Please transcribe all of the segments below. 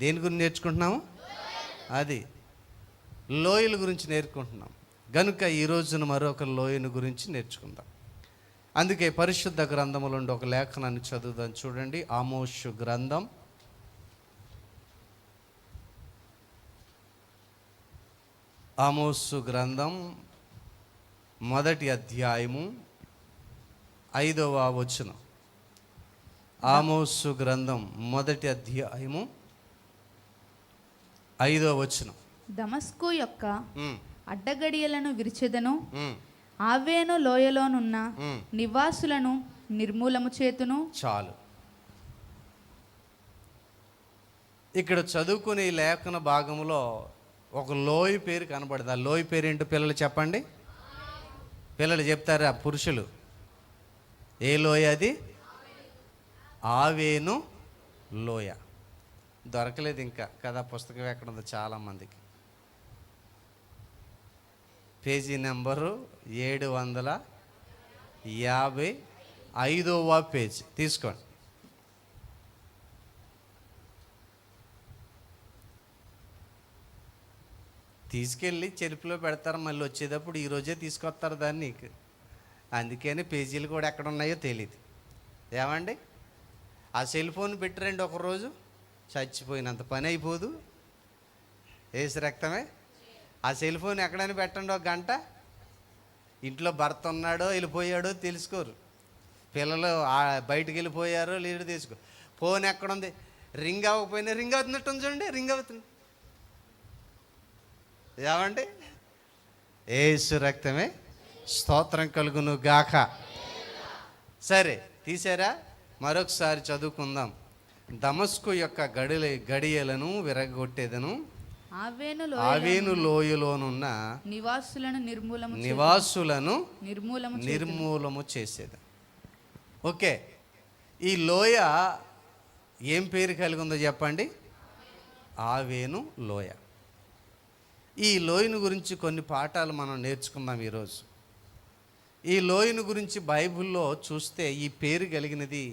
దేని గురించి నేర్చుకుంటున్నాము? అది లోయల గురించి నేర్చుకుంటున్నాం గనుక ఈ రోజున మరొక లోయను గురించి నేర్చుకుందాం. అందుకే పరిశుద్ధ గ్రంథములో ఉండి ఒక లేఖనాన్ని చదువుదాం. చూడండి, ఆమోసు గ్రంథం 1వ అధ్యాయము 5వ వచనం. ఆమోసు గ్రంథం 1వ అధ్యాయము 5వ వచనం. దమస్కు యొక్క అడ్డగడియలను విరిచెదను, ఆవేను లోయలోనున్న నివాసులను నిర్మూలము చేతును. చాలు. ఇక్కడ చదువుకునే ఈ లేఖన భాగంలో ఒక లోయ పేరు కనబడుతుంది. ఆ లోయ పేరు ఏంటో పిల్లలు చెప్పండి. పిల్లలు చెప్తారా? పురుషులు, ఏ లోయ అది? ఆవేను లోయ. దొరకలేదు ఇంకా కదా, పుస్తకం ఎక్కడ ఉందో చాలామందికి. పేజీ నెంబరు 755వ పేజీ తీసుకోండి. తీసుకెళ్ళి చెరుపులో పెడతారు, మళ్ళీ వచ్చేటప్పుడు ఈరోజే తీసుకొస్తారు దాన్ని. అందుకని పేజీలు కూడా ఎక్కడ ఉన్నాయో తెలియదు. ఏమండి, ఆ సెల్ ఫోన్ పెట్టిరండి ఒకరోజు, చచ్చిపోయినంత పని అయిపోదు. ఏసు రక్తమే. ఆ సెల్ ఫోన్ ఎక్కడైనా పెట్టండి, ఒక గంట. ఇంట్లో భర్త ఉన్నాడో వెళ్ళిపోయాడో తెలుసుకోరు, పిల్లలు బయటకు వెళ్ళిపోయారో లేదో తెలుసుకో. ఫోన్ ఎక్కడుంది, రింగ్ అవ్వకపోయినా రింగ్ అవుతున్నట్టు చూడండి, రింగ్ అవుతుంది. ఏమండి, ఏసు రక్తమే. స్తోత్రం కలుగును గాక. సరే, తీసారా? మరొకసారి చదువుకుందాం. దమస్కు యొక్క గడియలను విరగొట్టేదను, ఆవేను లోయలోనున్న నివాసులను నిర్మూలము చేసేది. ఓకే, ఈ లోయ ఏం పేరు కలిగి ఉందో చెప్పండి? ఆవేను లోయ. ఈ లోయను గురించి కొన్ని పాఠాలు మనం నేర్చుకుందాం ఈరోజు. ఈ లోయను గురించి బైబిల్లో చూస్తే ఈ పేరు కలిగినది,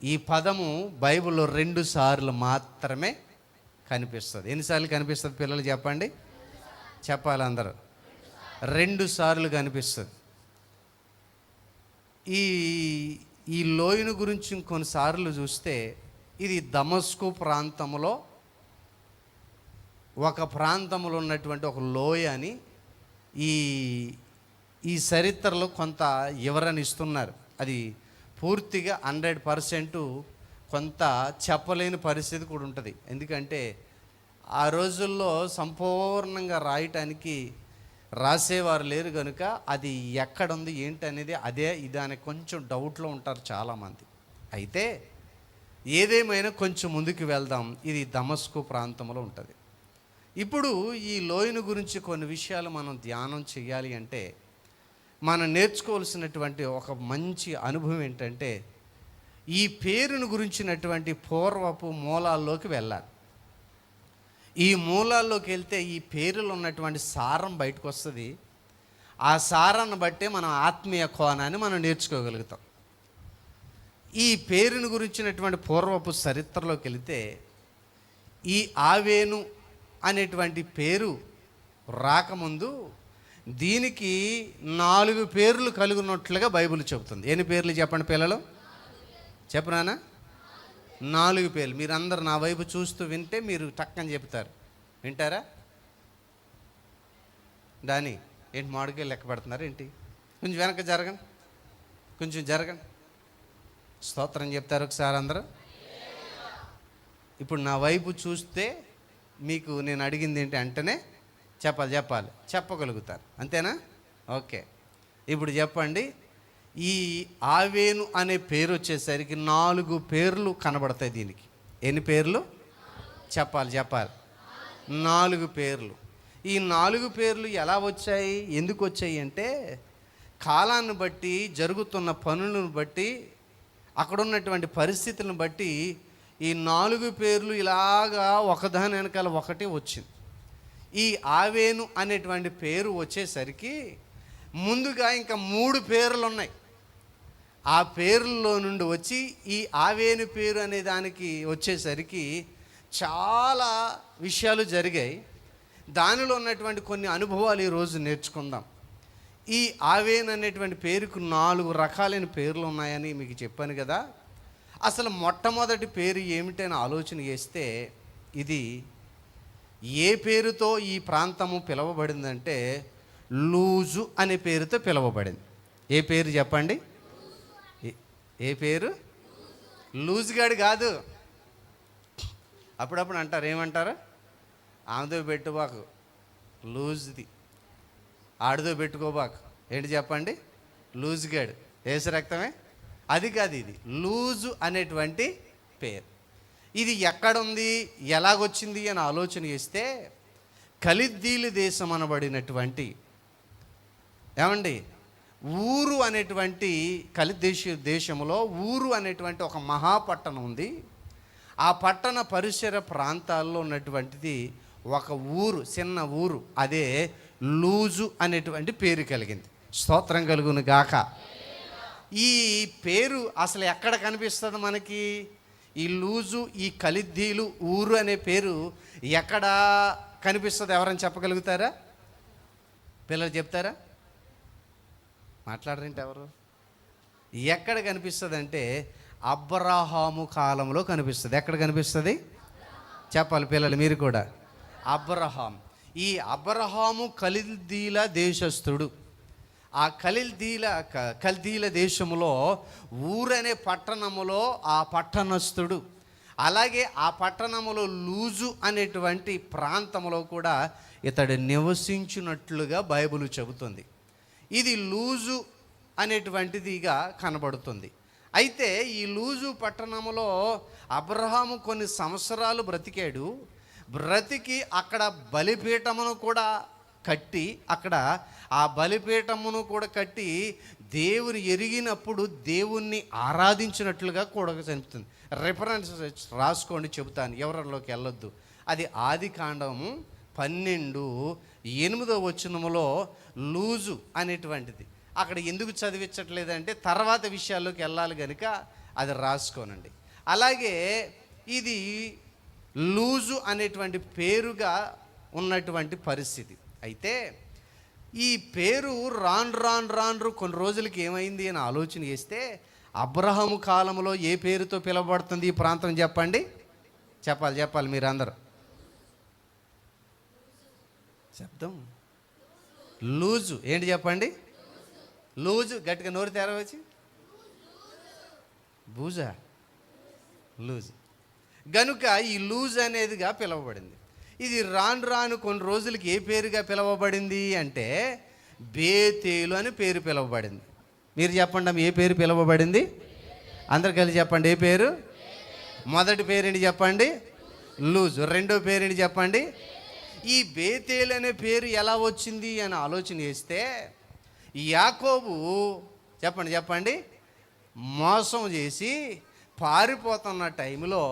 ఈ పదము బైబిల్లో 2 సార్లు మాత్రమే కనిపిస్తుంది. ఎన్నిసార్లు కనిపిస్తుంది పిల్లలు చెప్పండి? చెప్పాలి అందరూ. 2 సార్లు కనిపిస్తుంది. ఈ లోయను గురించి కొన్నిసార్లు చూస్తే ఇది దమస్కు ప్రాంతంలో ఒక ప్రాంతంలో ఉన్నటువంటి ఒక లోయ అని ఈ చరిత్రలో కొంత వివరణ ఇస్తున్నారు. అది పూర్తిగా 100% కొంత చెప్పలేని పరిస్థితి కూడా ఉంటుంది. ఎందుకంటే ఆ రోజుల్లో సంపూర్ణంగా రాయటానికి రాసేవారు లేరు కనుక అది ఎక్కడుంది ఏంటి అనేది ఇదాని కొంచెం డౌట్లో ఉంటారు చాలామంది. అయితే ఏదేమైనా కొంచెం ముందుకు వెళ్దాం. ఇది దమస్కు ప్రాంతంలో ఉంటుంది. ఇప్పుడు ఈ లోయను గురించి కొన్ని విషయాలు మనం ధ్యానం చేయాలి అంటే మనం నేర్చుకోవాల్సినటువంటి ఒక మంచి అనుభవం ఏంటంటే ఈ పేరును గురించినటువంటి పూర్వపు మూలాల్లోకి వెళ్ళాలి. ఈ మూలాల్లోకి వెళ్తే ఈ పేరులో ఉన్నటువంటి సారం బయటకు వస్తుంది. ఆ సారాన్ని బట్టే మనం ఆత్మీయ కోణాన్ని మనం నేర్చుకోగలుగుతాం. ఈ పేరును గురించినటువంటి పూర్వపు చరిత్రలోకి వెళితే ఈ ఆవేను అనేటువంటి పేరు రాకముందు దీనికి 4 పేర్లు కలిగినట్లుగా బైబిల్ చెబుతుంది. ఎన్ని పేర్లు చెప్పండి పిల్లలు? చెప్పరానా? 4 పేర్లు. మీరందరూ నా వైపు చూస్తూ వింటే మీరు టక్కని చెప్తారు. వింటారా? దాని ఏంటి మామిడికాయలు లెక్క పెడుతున్నారు ఏంటి? కొంచెం వెనక జరగండి, కొంచెం జరగండి. స్తోత్రం చెప్తారు ఒకసారి అందరూ. ఇప్పుడు నా వైపు చూస్తే మీకు నేను అడిగింది ఏంటి అంటేనే చెప్పగలుగుతారు. అంతేనా? ఓకే. ఇప్పుడు చెప్పండి. ఈ ఆవేను అనే పేరు వచ్చేసరికి 4 పేర్లు కనబడతాయి దీనికి. ఎన్ని పేర్లు? చెప్పాలి 4 పేర్లు. ఈ 4 పేర్లు ఎలా వచ్చాయి, ఎందుకు వచ్చాయి అంటే కాలాన్ని బట్టి, జరుగుతున్న పనులను బట్టి, అక్కడ ఉన్నటువంటి పరిస్థితులను బట్టి ఈ 4 పేర్లు ఇలాగా ఒకదాని వెనకాల ఒకటి వచ్చింది. ఈ ఆవేను అనేటువంటి పేరు వచ్చేసరికి ముందుగా ఇంకా 3 పేర్లు ఉన్నాయి. ఆ పేరులో నుండి వచ్చి ఈ ఆవేను పేరు అనే దానికి వచ్చేసరికి చాలా విషయాలు జరిగాయి. దానిలో ఉన్నటువంటి కొన్ని అనుభవాలు ఈరోజు నేర్చుకుందాం. ఈ ఆవేన్ అనేటువంటి పేరుకు 4 రకాలైన పేర్లు ఉన్నాయని మీకు చెప్పాను కదా. అసలు మొట్టమొదటి పేరు ఏమిటని ఆలోచన చేస్తే, ఇది ఏ పేరుతో ఈ ప్రాంతము పిలువబడిందంటే లూజు అనే పేరుతో పిలువబడింది. ఏ పేరు చెప్పండి? ఏ పేరు? లూజుగాడు కాదు. అప్పుడప్పుడు అంటారు, ఏమంటారు? ఆమెతో పెట్టుబాకు, లూజ్ది. ఆడితో పెట్టుకోబాకు. ఏంటి చెప్పండి? లూజుగాడు. ఏసు రక్తమే. అది కాదు, ఇది లూజు అనేటువంటి పేరు. ఇది ఎక్కడుంది, ఎలాగొచ్చింది అని ఆలోచన చేస్తే, కలిద్దీలు దేశం అనబడినటువంటి, ఏమండి, ఊరు అనేటువంటి దేశంలో ఊరు అనేటువంటి ఒక మహాపట్టణం ఉంది. ఆ పట్టణ పరిసర ప్రాంతాల్లో ఉన్నటువంటిది ఒక ఊరు, చిన్న ఊరు. అదే లూజు అనేటువంటి పేరు కలిగింది. స్తోత్రం కలుగును గాక. ఈ పేరు అసలు ఎక్కడ కనిపిస్తుంది మనకి? ఈ లూజు, ఈ కలిద్దీలు ఊరు అనే పేరు ఎక్కడ కనిపిస్తుంది? ఎవరైనా చెప్పగలుగుతారా? పిల్లలు చెప్తారా? మాట్లాడరేంటి ఎవరు? ఎక్కడ కనిపిస్తుంది అంటే అబ్రహాము కాలంలో కనిపిస్తుంది. ఎక్కడ కనిపిస్తుంది చెప్పాలి పిల్లలు మీరు కూడా. అబ్రహాం. ఈ అబ్రహాము కల్దీల దేశస్థుడు. ఆ కల్దీల దేశములో ఊరనే పట్టణములో ఆ పట్టణస్థుడు. అలాగే ఆ పట్టణములో లూజు అనేటువంటి ప్రాంతంలో కూడా ఇతడు నివసించినట్లుగా బైబిల్ చెబుతుంది. ఇది లూజు అనేటువంటిదిగా కనబడుతుంది. అయితే ఈ లూజు పట్టణంలో అబ్రహాము కొన్ని సంవత్సరాలు బ్రతికాడు. బ్రతికి అక్కడ బలిపీఠమును కూడా కట్టి, అక్కడ ఆ బలిపీఠమును కూడా కట్టి దేవుని ఎరిగినప్పుడు దేవుణ్ణి ఆరాధించినట్లుగా కూడా చెప్తుంది. రిఫరెన్స్ రాసుకోండి, చెబుతాను, ఎవరిలోకి వెళ్ళొద్దు. అది ఆదికాండము 12:8 లూజు అనేటువంటిది. అక్కడ ఎందుకు చదివించట్లేదంటే తర్వాత విషయాల్లోకి వెళ్ళాలి కనుక అది రాసుకోనండి. అలాగే ఇది లూజు అనేటువంటి పేరుగా ఉన్నటువంటి పరిస్థితి. అయితే ఈ పేరు రాను కొన్ని రోజులకి ఏమైంది అని ఆలోచన చేస్తే, అబ్రహాము కాలంలో ఏ పేరుతో పిలువబడుతుంది ఈ ప్రాంతం చెప్పండి? చెప్పాలి మీరు అందరూ. శబ్దం. లూజు. ఏంటి చెప్పండి? లూజు. గట్టిగా నోరు తెరవచ్చు. బూజా. లూజు. గనుక ఈ లూజ్ అనేదిగా పిలువబడింది. ఇది రాను కొన్ని రోజులకి ఏ పేరుగా పిలువబడింది అంటే బేతేలు అని పేరు పిలువబడింది. మీరు చెప్పండి, ఏ పేరు పిలువబడింది? అందరు కలిసి చెప్పండి. ఏ పేరు? మొదటి పేరేంటి చెప్పండి? లూజ్. రెండో పేరేంటి చెప్పండి? ఈ బేతేలు అనే పేరు ఎలా వచ్చింది అని ఆలోచన చేస్తే, యాకోబు చెప్పండి మోసం చేసి పారిపోతున్న టైంలో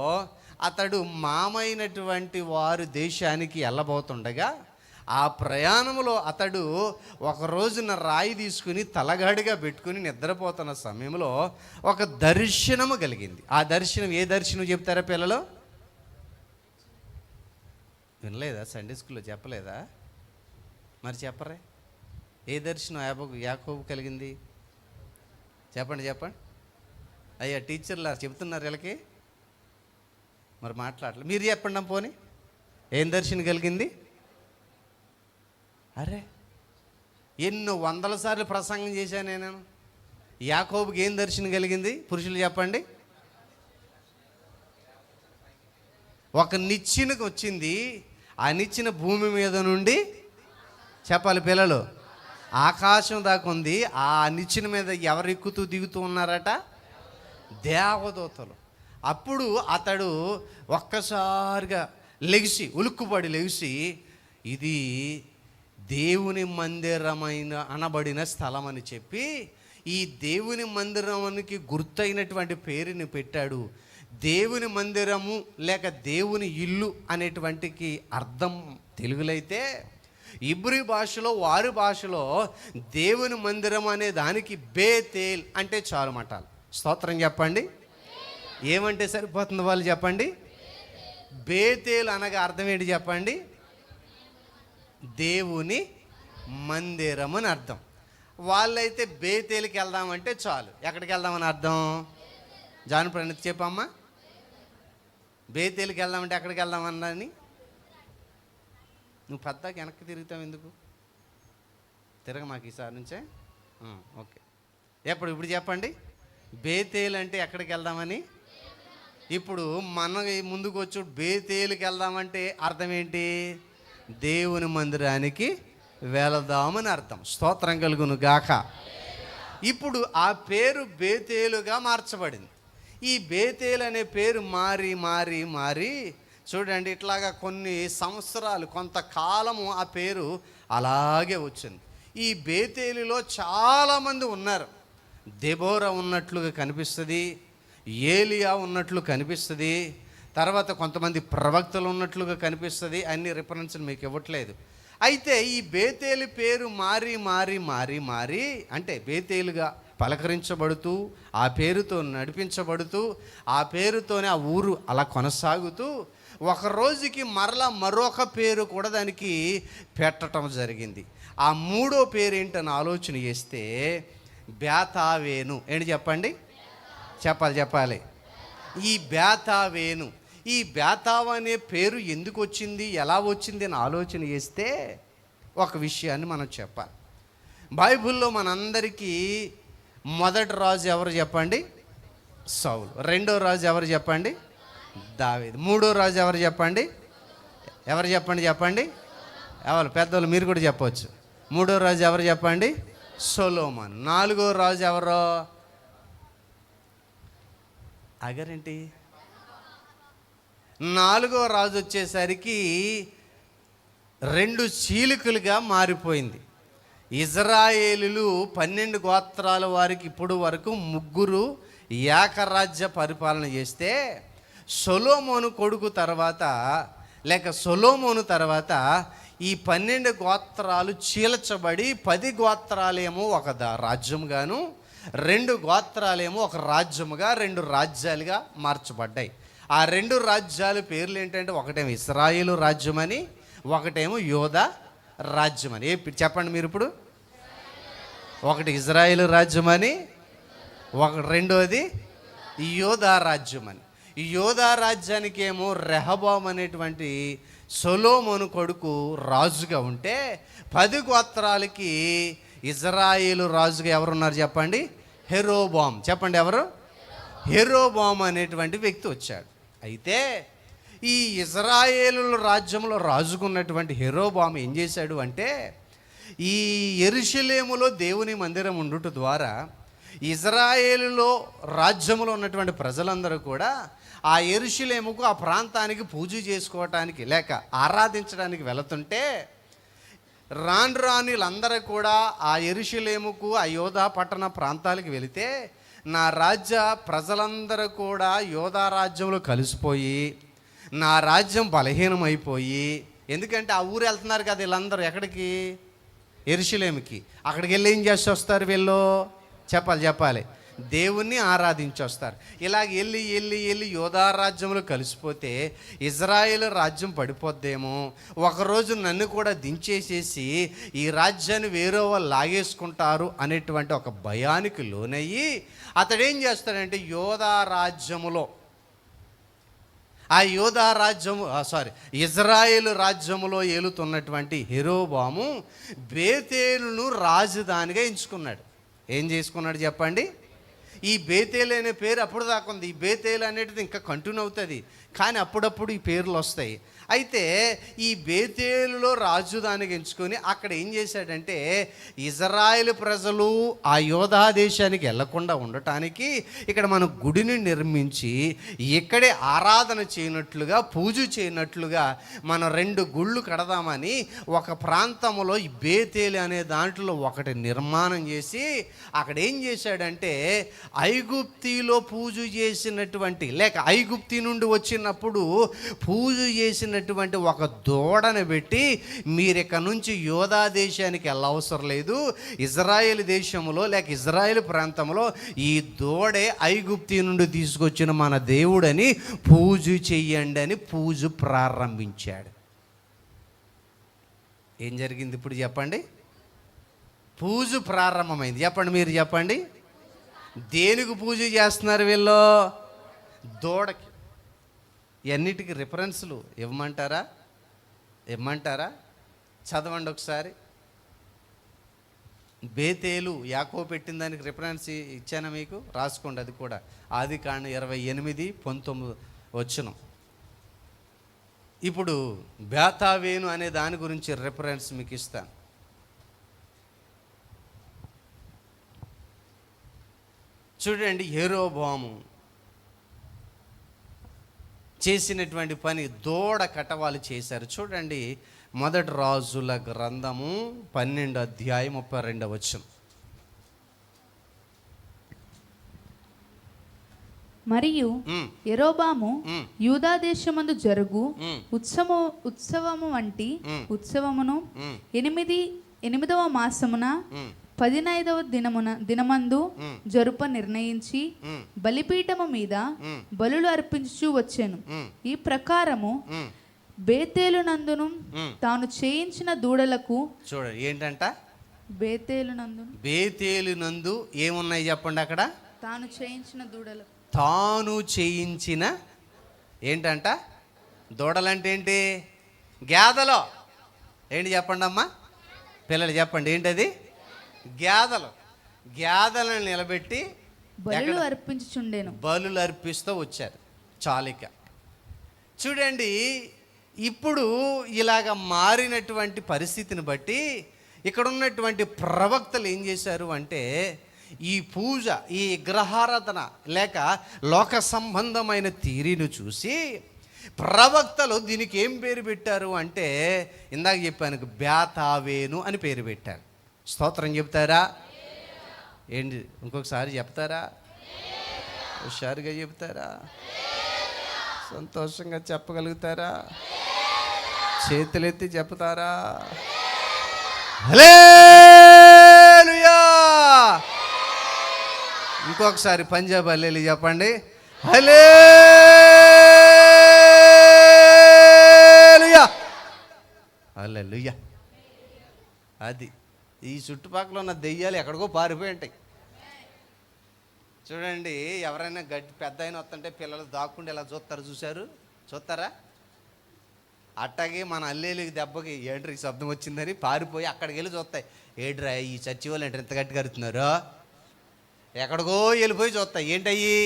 అతడు మామైనటువంటి వారు దేశానికి వెళ్ళబోతుండగా, ఆ ప్రయాణంలో అతడు ఒక రోజున రాయి తీసుకుని తలగాడిగా పెట్టుకుని నిద్రపోతున్న సమయంలో ఒక దర్శనము కలిగింది. ఆ దర్శనం ఏ దర్శనం చెప్తారా పిల్లలు? వినలేదా? సండే స్కూల్లో చెప్పలేదా? మరి చెప్పరే. ఏ దర్శనం యాకోబు కలిగింది? చెప్పండి. అయ్యా టీచర్లా చెప్తున్నారు వీళ్ళకి, మరి మాట్లాడలే. మీరు చెప్పండి పోనీ, ఏం దర్శనం కలిగింది? అరే, ఎన్నో 100 సార్లు ప్రసంగం చేశాను నేను. యాకోబుకి ఏం దర్శనం కలిగింది? పురుషులు చెప్పండి. ఒక నిచ్చెనకు వచ్చింది. ఆ నిచ్చెన భూమి మీద నుండి చెప్పాలి పిల్లలు ఆకాశం దాకా ఉంది. ఆ నిచ్చెన మీద ఎవరు ఎక్కుతూ దిగుతూ ఉన్నారట? దేవదూతలు. అప్పుడు అతడు ఒక్కసారిగా ఉలుక్కుపడి లెగిసి, ఇది దేవుని మందిరమైన అనబడిన స్థలం అని చెప్పి ఈ దేవుని మందిరానికి గుర్తయినటువంటి పేరుని పెట్టాడు. దేవుని మందిరము లేక దేవుని ఇల్లు అనేటువంటికి అర్థం తెలుగులో అయితే ఇబ్రీ భాషలో, వారి భాషలో దేవుని మందిరం అనే దానికి బేతేల్ అంటే చాలు మటాలు. స్తోత్రం చెప్పండి. ఏమంటే సరిపోతుంది వాళ్ళు చెప్పండి? బేతేల్ అనగా అర్థం ఏంటి చెప్పండి? దేవుని మందిరం అని అర్థం. వాళ్ళైతే బేతేలుకి వెళ్దామంటే చాలు. ఎక్కడికి వెళ్దామని అర్థం? జాను ప్రణిత్ చెప్పమ్మా. బేతేలుకి వెళ్దామంటే ఎక్కడికి వెళ్దామని? నువ్వు పెద్దకి వెనక్కి తిరుగుతావు ఎందుకు? తిరగ మాకు ఈసారి నుంచే. ఓకే, ఇప్పుడు చెప్పండి. బేతేలు అంటే ఎక్కడికి వెళ్దామని? ఇప్పుడు మన ముందుకు వచ్చి బేతేలుకి వెళ్దామంటే అర్థం ఏంటి? దేవుని మందిరానికి వెళదామని అర్థం. స్తోత్రం కలుగును గాక. ఇప్పుడు ఆ పేరు బేతేలుగా మార్చబడింది. ఈ బేతేలు అనే పేరు మారి మారి మారి చూడండి, ఇట్లాగా కొన్ని సంవత్సరాలు, కొంతకాలము ఆ పేరు అలాగే వచ్చింది. ఈ బేతేలులో చాలామంది ఉన్నారు. దెబోరా ఉన్నట్లుగా కనిపిస్తుంది, ఏలియా ఉన్నట్లు కనిపిస్తుంది, తర్వాత కొంతమంది ప్రవక్తలు ఉన్నట్లుగా కనిపిస్తుంది. అన్ని రిఫరెన్స్లు మీకు ఇవ్వట్లేదు. అయితే ఈ బేతేలు పేరు మారి మారి మారి మారి అంటే బేతేలుగా పలకరించబడుతూ, ఆ పేరుతో నడిపించబడుతూ, ఆ పేరుతోనే ఆ ఊరు అలా కొనసాగుతూ, ఒక రోజుకి మరలా మరొక పేరు కూడా దానికి పెట్టడం జరిగింది. ఆ మూడో పేరు ఏంటని ఆలోచన చేస్తే బేతావేను. ఏంటి చెప్పండి? చెప్పాలి. ఈ బేతావేను, ఈ బేతావు అనే పేరు ఎందుకు వచ్చింది, ఎలా వచ్చింది అని ఆలోచన చేస్తే ఒక విషయాన్ని మనం చెప్పాలి. బైబిల్లో మనందరికీ మొదటి రాజు ఎవరు చెప్పండి? సౌలు. రెండో రాజు ఎవరు చెప్పండి? దావీదు. మూడో రాజు ఎవరు చెప్పండి? చెప్పండి. ఎవరు పెద్దోళ్ళు? మీరు కూడా చెప్పవచ్చు. మూడో రాజు ఎవరు చెప్పండి? సొలొమోను. నాలుగో రాజు ఎవరో? అగరేంటి? నాలుగో రాజు వచ్చేసరికి 2 చీలికలుగా మారిపోయింది. ఇజ్రాయేలులు 12 గోత్రాల వారికి ఇప్పుడు వరకు 3 ఏకరాజ్య పరిపాలన చేస్తే సొలొమోను కొడుకు తర్వాత, లేక సొలొమోను తర్వాత ఈ 12 గోత్రాలు చీల్చబడి 10 గోత్రాలేమో ఒక రాజ్యంగాను, 2 గోత్రాలేమో ఒక రాజ్యముగా, 2 రాజ్యాలుగా మార్చబడ్డాయి. ఆ 2 రాజ్యాల పేర్లు ఏంటంటే, ఒకటేమో ఇశ్రాయేలు రాజ్యమని, ఒకటేమో యోధా రాజ్యమని. చెప్పండి మీరు ఇప్పుడు. ఒకటి ఇజ్రాయేలు రాజ్యమని, రెండోది యోధా రాజ్యమని. ఈ యోధా రాజ్యానికి ఏమో రెహబాము అనేటువంటి సొలొమోను కొడుకు రాజుగా ఉంటే, 10 గోత్రాలకి ఇజ్రాయేలు రాజుగా ఎవరున్నారు చెప్పండి? యెరోబాము. చెప్పండి ఎవరు? యెరోబాము అనేటువంటి వ్యక్తి వచ్చాడు. అయితే ఈ ఇజ్రాయేలు రాజ్యంలో రాజుకున్నటువంటి యెరోబాము ఏం చేశాడు అంటే, ఈ యెరూషలేములో దేవుని మందిరం ఉండుట ద్వారా ఇజ్రాయేలులో రాజ్యంలో ఉన్నటువంటి ప్రజలందరూ కూడా ఆ యెరూషలేముకు, ఆ ప్రాంతానికి పూజ చేసుకోవటానికి లేక ఆరాధించడానికి వెళుతుంటే, రాణులందరూ కూడా ఆ యెరూషలేముకు, ఆ యోధా పట్టణ ప్రాంతాలకు వెళితే, నా రాజ్య ప్రజలందరూ కూడా యోధా రాజ్యంలో కలిసిపోయి నా రాజ్యం బలహీనమైపోయి, ఎందుకంటే ఆ ఊరు వెళ్తున్నారు కదా వీళ్ళందరూ, ఎక్కడికి? యెరూషలేముకి. అక్కడికి వెళ్ళి ఏం చేసి వస్తారు వీళ్ళు? చెప్పాలి. దేవుణ్ణి ఆరాధించి వస్తారు. ఇలాగ వెళ్ళి యోధా రాజ్యంలో కలిసిపోతే ఇజ్రాయేల్ రాజ్యం పడిపోద్దేమో, ఒకరోజు నన్ను కూడా దించేసేసి ఈ రాజ్యాన్ని వేరే వాళ్ళు లాగేసుకుంటారు అనేటువంటి ఒక భయానికి లోనయ్యి అతడేం చేస్తాడంటే, యోధా రాజ్యములో, ఆ యోధా రాజ్యము ఇజ్రాయేలు రాజ్యములో ఏలుతున్నటువంటి యెరోబాము బేతేలును రాజధానిగా ఎంచుకున్నాడు. ఏం చేసుకున్నాడు చెప్పండి? ఈ బేతేలు అనే పేరు అప్పుడు దాకా ఉంది. ఈ బేతేలు అనేది ఇంకా కంటిన్యూ అవుతుంది, కానీ అప్పుడప్పుడు ఈ పేర్లు వస్తాయి. అయితే ఈ బేతేలులో రాజధానిగా ఎంచుకొని అక్కడ ఏం చేశాడంటే, ఇజ్రాయేలు ప్రజలు ఆ యోధా దేశానికి వెళ్లకుండా ఉండటానికి ఇక్కడ మన గుడిని నిర్మించి ఇక్కడే ఆరాధన చేయనట్లుగా, పూజ చేయనట్లుగా మనం 2 గుళ్ళు కడదామని ఒక ప్రాంతంలో ఈ బేతేలు అనే దాంట్లో ఒకటి నిర్మాణం చేసి అక్కడ ఏం చేశాడంటే, ఐగుప్తిలో పూజ చేసినటువంటి, లేక ఐగుప్తి నుండి వచ్చినప్పుడు పూజ చేసినటువంటి ఒక దూడను పెట్టి మీరు ఇక నుంచి యోధా దేశానికి వెళ్ళవసరం లేదు, ఇజ్రాయేల్ దేశంలో లేక ఇజ్రాయేల్ ప్రాంతంలో ఈ దూడే ఐగుప్తి నుండి తీసుకొచ్చిన మన దేవుడని పూజ చెయ్యండి అని పూజ ప్రారంభించాడు. ఏం జరిగింది ఇప్పుడు చెప్పండి? పూజ ప్రారంభమైంది. చెప్పండి, మీరు చెప్పండి. దేనికి పూజ చేస్తున్నారు వీళ్ళు? దూడకి. ఎన్నిటికి రిఫరెన్స్లు ఇవ్వమంటారా? చదవండి ఒకసారి. బేతేలు యాకోబు పెట్టిన దానికి రిఫరెన్స్ ఇచ్చానా మీకు? రాసుకోండి. అది కూడా ఆదికాండం 28:19 వచనం. ఇప్పుడు బేతావేను అనే దాని గురించి రిఫరెన్స్ మీకు ఇస్తాను. చూడండి, యెరోబోము చేసినటువంటి పని దూడ కటవాలు చేశారు. చూడండి, మొదటి రాజుల గ్రంథము 12:32. మరియు యెరోబాము యూదా దేశమందు జరుగు ఉత్సవము వంటి ఉత్సవమును 8వ మాసమున 15వ దినమందు జరుప నిర్ణయించి బలిపీఠము మీద బలులు అర్పించు వచ్చాను. ఈ ప్రకారము బేతేలు నందును తాను చేయించిన దూడలకు, చూడండి ఏంటంట, బేతేలు నందు ఏమున్నాయి చెప్పండి అక్కడ? తాను చేయించిన దూడలకు. తాను చేయించిన ఏంటంట? దూడలంటే ఏంటి? గేదెలో. ఏంటి చెప్పండి అమ్మా పిల్లలు, చెప్పండి ఏంటది? గేదెలను నిలబెట్టి బలులు అర్పించుచుండెను. బలులు అర్పిస్తూ వచ్చారు. చాలిక. చూడండి, ఇప్పుడు ఇలాగ మారినటువంటి పరిస్థితిని బట్టి ఇక్కడ ఉన్నటువంటి ప్రవక్తలు ఏం చేశారు అంటే, ఈ పూజ, ఈ విగ్రహారాధన లేక లోక సంబంధమైన తీరును చూసి ప్రవక్తలు దీనికి ఏం పేరు పెట్టారు అంటే, ఇందాక చెప్పాను, బేతావేను అని పేరు పెట్టారు. స్తోత్రం చెప్తారా? ఏంటి ఇంకొకసారి చెప్తారా? హుషారుగా చెప్తారా? సంతోషంగా చెప్పగలుగుతారా? చేతులెత్తి చెప్తారా? హల్లెలూయా! ఇంకొకసారి పంజాబ్ హల్లెలూయా చెప్పండి. హల్లెలూయా! హల్లెలూయా! అది ఈ చుట్టుపక్కల ఉన్న దెయ్యాలు ఎక్కడికో పారిపోయి ఉంటాయి. చూడండి, ఎవరైనా గడ్డి పెద్ద అయిన వస్తుంటే పిల్లలు దాక్కుండి ఎలా చూస్తారా? అట్టాగే మన అల్లేలికి దెబ్బకి ఏంట్రీ శబ్దం వచ్చిందని పారిపోయి అక్కడికి వెళ్ళి చూస్తాయి. ఏడ్రా ఈ చచ్చి వాళ్ళు ఏంటి ఇంత గట్టిగా అరుతున్నారు? ఎక్కడికో వెళ్ళిపోయి చూస్తాయి. ఏంటయ్యి?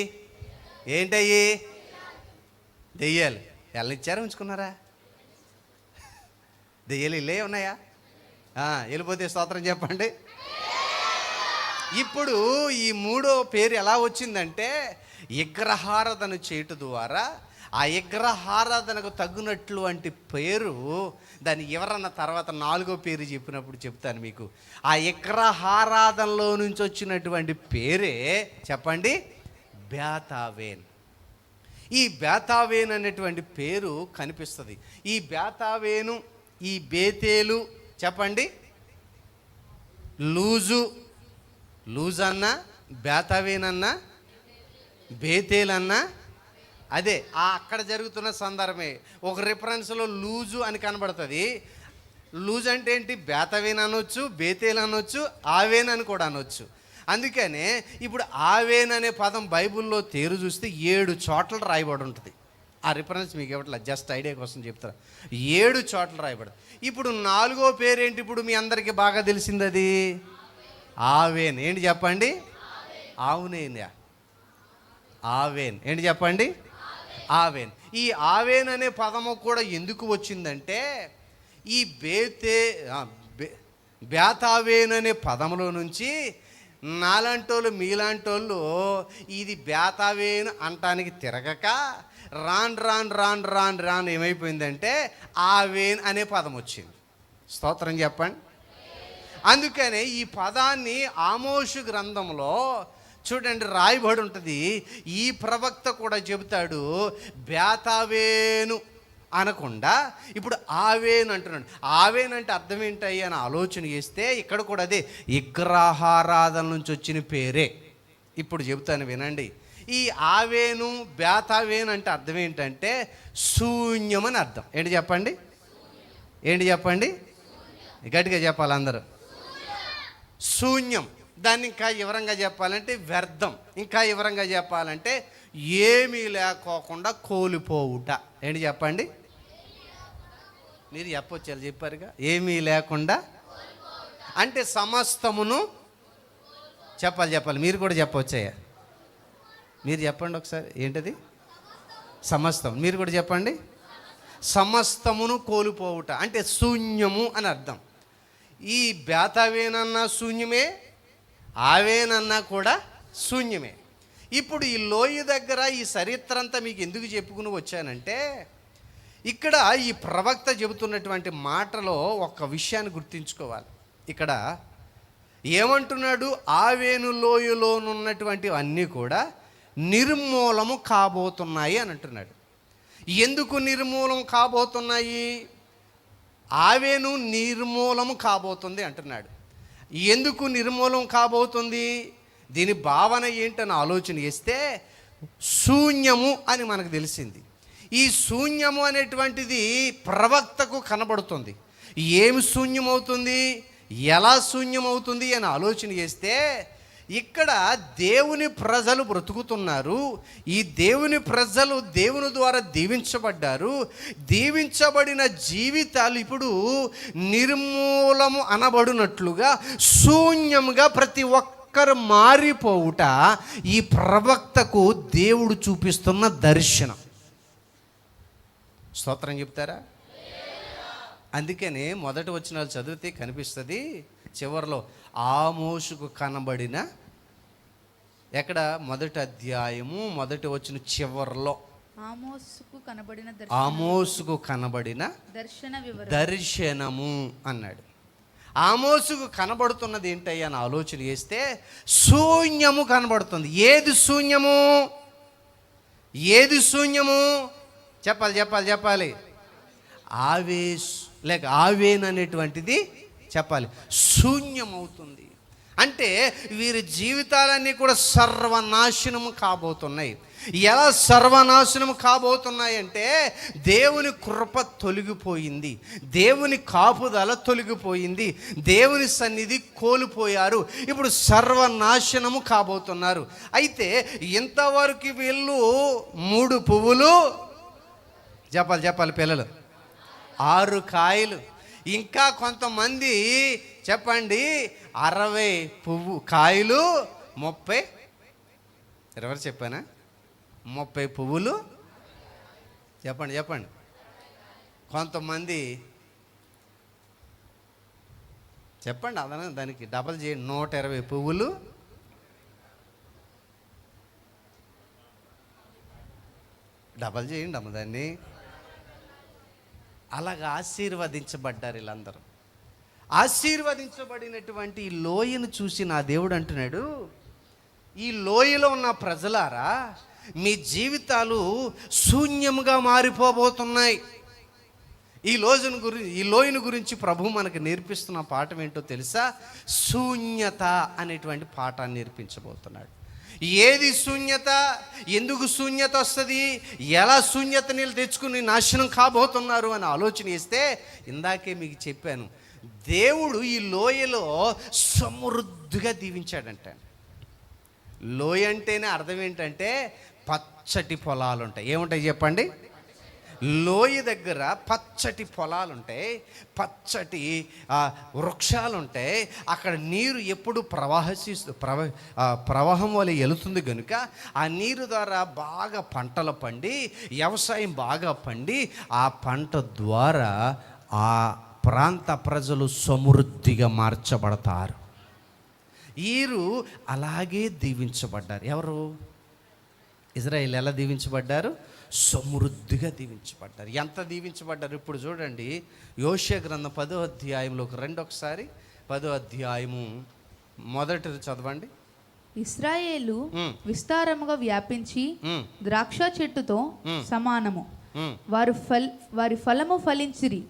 దెయ్యాలు. వెళ్ళనిచ్చారా ఉంచుకున్నారా? దెయ్యాలు ఇల్లే ఉన్నాయా? వెళ్ళిపోతే స్తోత్రం చెప్పండి. ఇప్పుడు ఈ మూడో పేరు ఎలా వచ్చిందంటే, విగ్రహారాధన చేయటం ద్వారా ఆ విగ్రహారాధనకు తగ్గినటువంటి పేరు, దాన్ని ఎవరన్నా తర్వాత 4వ పేరు చెప్పినప్పుడు చెప్తాను మీకు. ఆ విగ్రహారాధనలో నుంచి వచ్చినటువంటి పేరే చెప్పండి, బేతావేన్. ఈ బేతావేన్ అనేటువంటి పేరు కనిపిస్తుంది. ఈ బేతావేను, ఈ బేతేలు చెప్పండి, లూజన్నా, బేతావేనన్నా, బేతేలన్నా అదే అక్కడ జరుగుతున్న సందర్భమే. ఒక రిఫరెన్స్లో లూజు అని కనబడుతుంది. లూజ్ అంటే ఏంటి? బేతవేన్ అనొచ్చు, బేతేల్ అనొచ్చు, ఆవేన్ అని కూడా అనొచ్చు. అందుకనే ఇప్పుడు ఆవేన్ అనే పదం బైబిల్లో తేరు చూస్తే 7 చోట్ల రాయబడి ఉంటుంది. ఆ రిఫరెన్స్ మీకు ఇవ్వట్లేదు, జస్ట్ ఐడియా కోసం చెప్తారా. 7 చోట్ల రాయబడి. ఇప్పుడు 4వ పేరు ఏంటి? ఇప్పుడు మీ అందరికీ బాగా తెలిసింది, అది ఆవేన్. ఏంటి చెప్పండి? ఆవేన్. ఏంటి చెప్పండి? ఆవేన్. ఈ ఆవేన్ అనే పదము కూడా ఎందుకు వచ్చిందంటే, ఈ బేతావేన్ అనే పదములో నుంచి నాలాంటోళ్ళు మీలాంటోళ్ళు ఇది బేతావేన్ అంటానికి తిరగక రాన్ ఏమైపోయిందంటే ఆవేన్ అనే పదం వచ్చింది. స్తోత్రం చెప్పండి. అందుకనే ఈ పదాన్ని ఆమోషు గ్రంథంలో చూడండి, రాయబడి ఉంటుంది. ఈ ప్రవక్త కూడా చెబుతాడు, బేతావేను అనకుండా ఇప్పుడు ఆవేను అంటున్నాడు. ఆవేను అంటే అర్థం ఏంటయ్యి అని ఆలోచన చేస్తే ఇక్కడ కూడా అదే విగ్రహారాధన నుంచి వచ్చిన పేరే. ఇప్పుడు చెబుతాను వినండి. ఈ ఆవేను బేతావేను అంటే అర్థం ఏంటంటే శూన్యం అని అర్థం. ఏంటి చెప్పండి, ఏంటి చెప్పండి, గట్టిగా చెప్పాలి అందరూ. శూన్యం. దాన్ని ఇంకా వివరంగా చెప్పాలంటే వ్యర్థం. ఇంకా వివరంగా చెప్పాలంటే ఏమీ లేకోకుండా కోల్పోవుట. ఏంటి చెప్పండి, మీరు చెప్పొచ్చు, చెప్పారుగా. ఏమీ లేకుండా అంటే సమస్తమును చెప్పాలి. మీరు కూడా చెప్పవచ్చయ్యా, మీరు చెప్పండి ఒకసారి. ఏంటది? సమస్తం. మీరు కూడా చెప్పండి. సమస్తమును కోల్పోవుట అంటే శూన్యము అని అర్థం. ఈ బేతావేనన్నా శూన్యమే, ఆవేనన్నా కూడా శూన్యమే. ఇప్పుడు ఈ లోయ దగ్గర ఈ చరిత్ర అంతా మీకు ఎందుకు చెప్పుకుని వచ్చానంటే, ఇక్కడ ఈ ప్రవక్త చెబుతున్నటువంటి మాటలో ఒక విషయాన్ని గుర్తుంచుకోవాలి. ఇక్కడ ఏమంటున్నాడు? ఆవేను లోయలోనున్నటువంటి అన్నీ కూడా నిర్మూలము కాబోతున్నాయి అని అంటున్నాడు. ఎందుకు నిర్మూలం కాబోతున్నాయి? ఆవేను నిర్మూలము కాబోతుంది అంటున్నాడు. ఎందుకు నిర్మూలం కాబోతుంది? దీని భావన ఏంటని ఆలోచన చేస్తే శూన్యము అని మనకు తెలిసింది. ఈ శూన్యము అనేటువంటిది ప్రవక్తకు కనబడుతుంది. ఏమి శూన్యమవుతుంది, ఎలా శూన్యమవుతుంది అని ఆలోచన చేస్తే ఇక్కడ దేవుని ప్రజలు బ్రతుకుతున్నారు. ఈ దేవుని ప్రజలు దేవుని ద్వారా దీవించబడ్డారు. దీవించబడిన జీవితాలు ఇప్పుడు నిర్మూలము అనబడినట్లుగా శూన్యంగా ప్రతి ఒక్కరు మారిపోవుట ఈ ప్రవక్తకు దేవుడు చూపిస్తున్న దర్శనం. స్తోత్రం చెప్తారా? అందుకనే మొదటి వచనాలు చదివితే కనిపిస్తుంది. చివరిలో ఆమోసుకు కనబడిన, ఎక్కడ? మొదటి అధ్యాయము మొదటి వచనం చివరిలో ఆమోసుకు కనబడిన దర్శనము అన్నాడు. ఆమోసుకు కనబడుతున్నది ఏంటయ్యా అని ఆలోచన చేస్తే శూన్యము కనబడుతుంది. ఏది శూన్యము? ఏది శూన్యము? చెప్పాలి. ఆవేన్ అనేటువంటిది చెప్పాలి శూన్యమవుతుంది. అంటే వీరి జీవితాలన్నీ కూడా సర్వనాశనము కాబోతున్నాయి. ఎలా సర్వనాశనం కాబోతున్నాయి అంటే దేవుని కృప తొలగిపోయింది, దేవుని కాపుదల తొలగిపోయింది, దేవుని సన్నిధి కోల్పోయారు. ఇప్పుడు సర్వనాశనము కాబోతున్నారు. అయితే ఇంతవరకు వీళ్ళు 3 పువ్వులు చెప్పాలి పిల్లలు, 6 కాయలు. ఇంకా కొంతమంది చెప్పండి 60 కాయలు 30, ఎవరు చెప్పానా? 30 పువ్వులు చెప్పండి. కొంతమంది చెప్పండి, అదన దానికి డబల్ చేయండి. 120 పువ్వులు డబల్ చేయండి అమ్మ దాన్ని. అలాగా ఆశీర్వదించబడ్డారు వీళ్ళందరూ. ఆశీర్వదించబడినటువంటి ఈ లోయను చూసి నా దేవుడు అంటున్నాడు, ఈ లోయలో ఉన్న ప్రజలారా, మీ జీవితాలు శూన్యముగా మారిపోబోతున్నాయి. ఈ లోయను గురించి ప్రభు మనకు నేర్పిస్తున్న పాఠం ఏంటో తెలుసా? శూన్యత అనేటువంటి పాఠాన్ని నేర్పించబోతున్నాడు. ఏది శూన్యత? ఎందుకు శూన్యత వస్తుంది? ఎలా శూన్యత నీళ్ళు తెచ్చుకుని నాశనం కాబోతున్నారు అని ఆలోచన చేస్తే, ఇందాకే మీకు చెప్పాను, దేవుడు ఈ లోయలో సమృద్ధిగా దీవించాడంట. లోయ అంటేనే అర్థం ఏంటంటే పచ్చటి పొలాలు ఉంటాయి. ఏముంటాయి చెప్పండి? లోయ దగ్గర పచ్చటి పొలాలు ఉంటాయి, పచ్చటి వృక్షాలు ఉంటాయి. అక్కడ నీరు ఎప్పుడు ప్రవాహం వల్ల వెళుతుంది కనుక ఆ నీరు ద్వారా బాగా పంటలు పండి, వ్యవసాయం బాగా పండి, ఆ పంట ద్వారా ఆ ప్రాంత ప్రజలు సమృద్ధిగా మార్చబడతారు. వీరు అలాగే దీవించబడ్డారు. ఎవరు? ఇజ్రాయేల్ ఎలా దీవించబడ్డారు? సమృద్ధిగా దీవించబడ్డారు. ఎంత దీవించబడ్డారు? ఇప్పుడు చూడండి, యోషియా గ్రంథం 10వ అధ్యాయంలోకి రండి ఒకసారి. 10వ అధ్యాయము మొదటిది చదవండి. ఇశ్రాయేలు విస్తారముగా వ్యాపించి ద్రాక్ష చెట్టుతో సమానము. వారి ఫలము ఫలించిరి.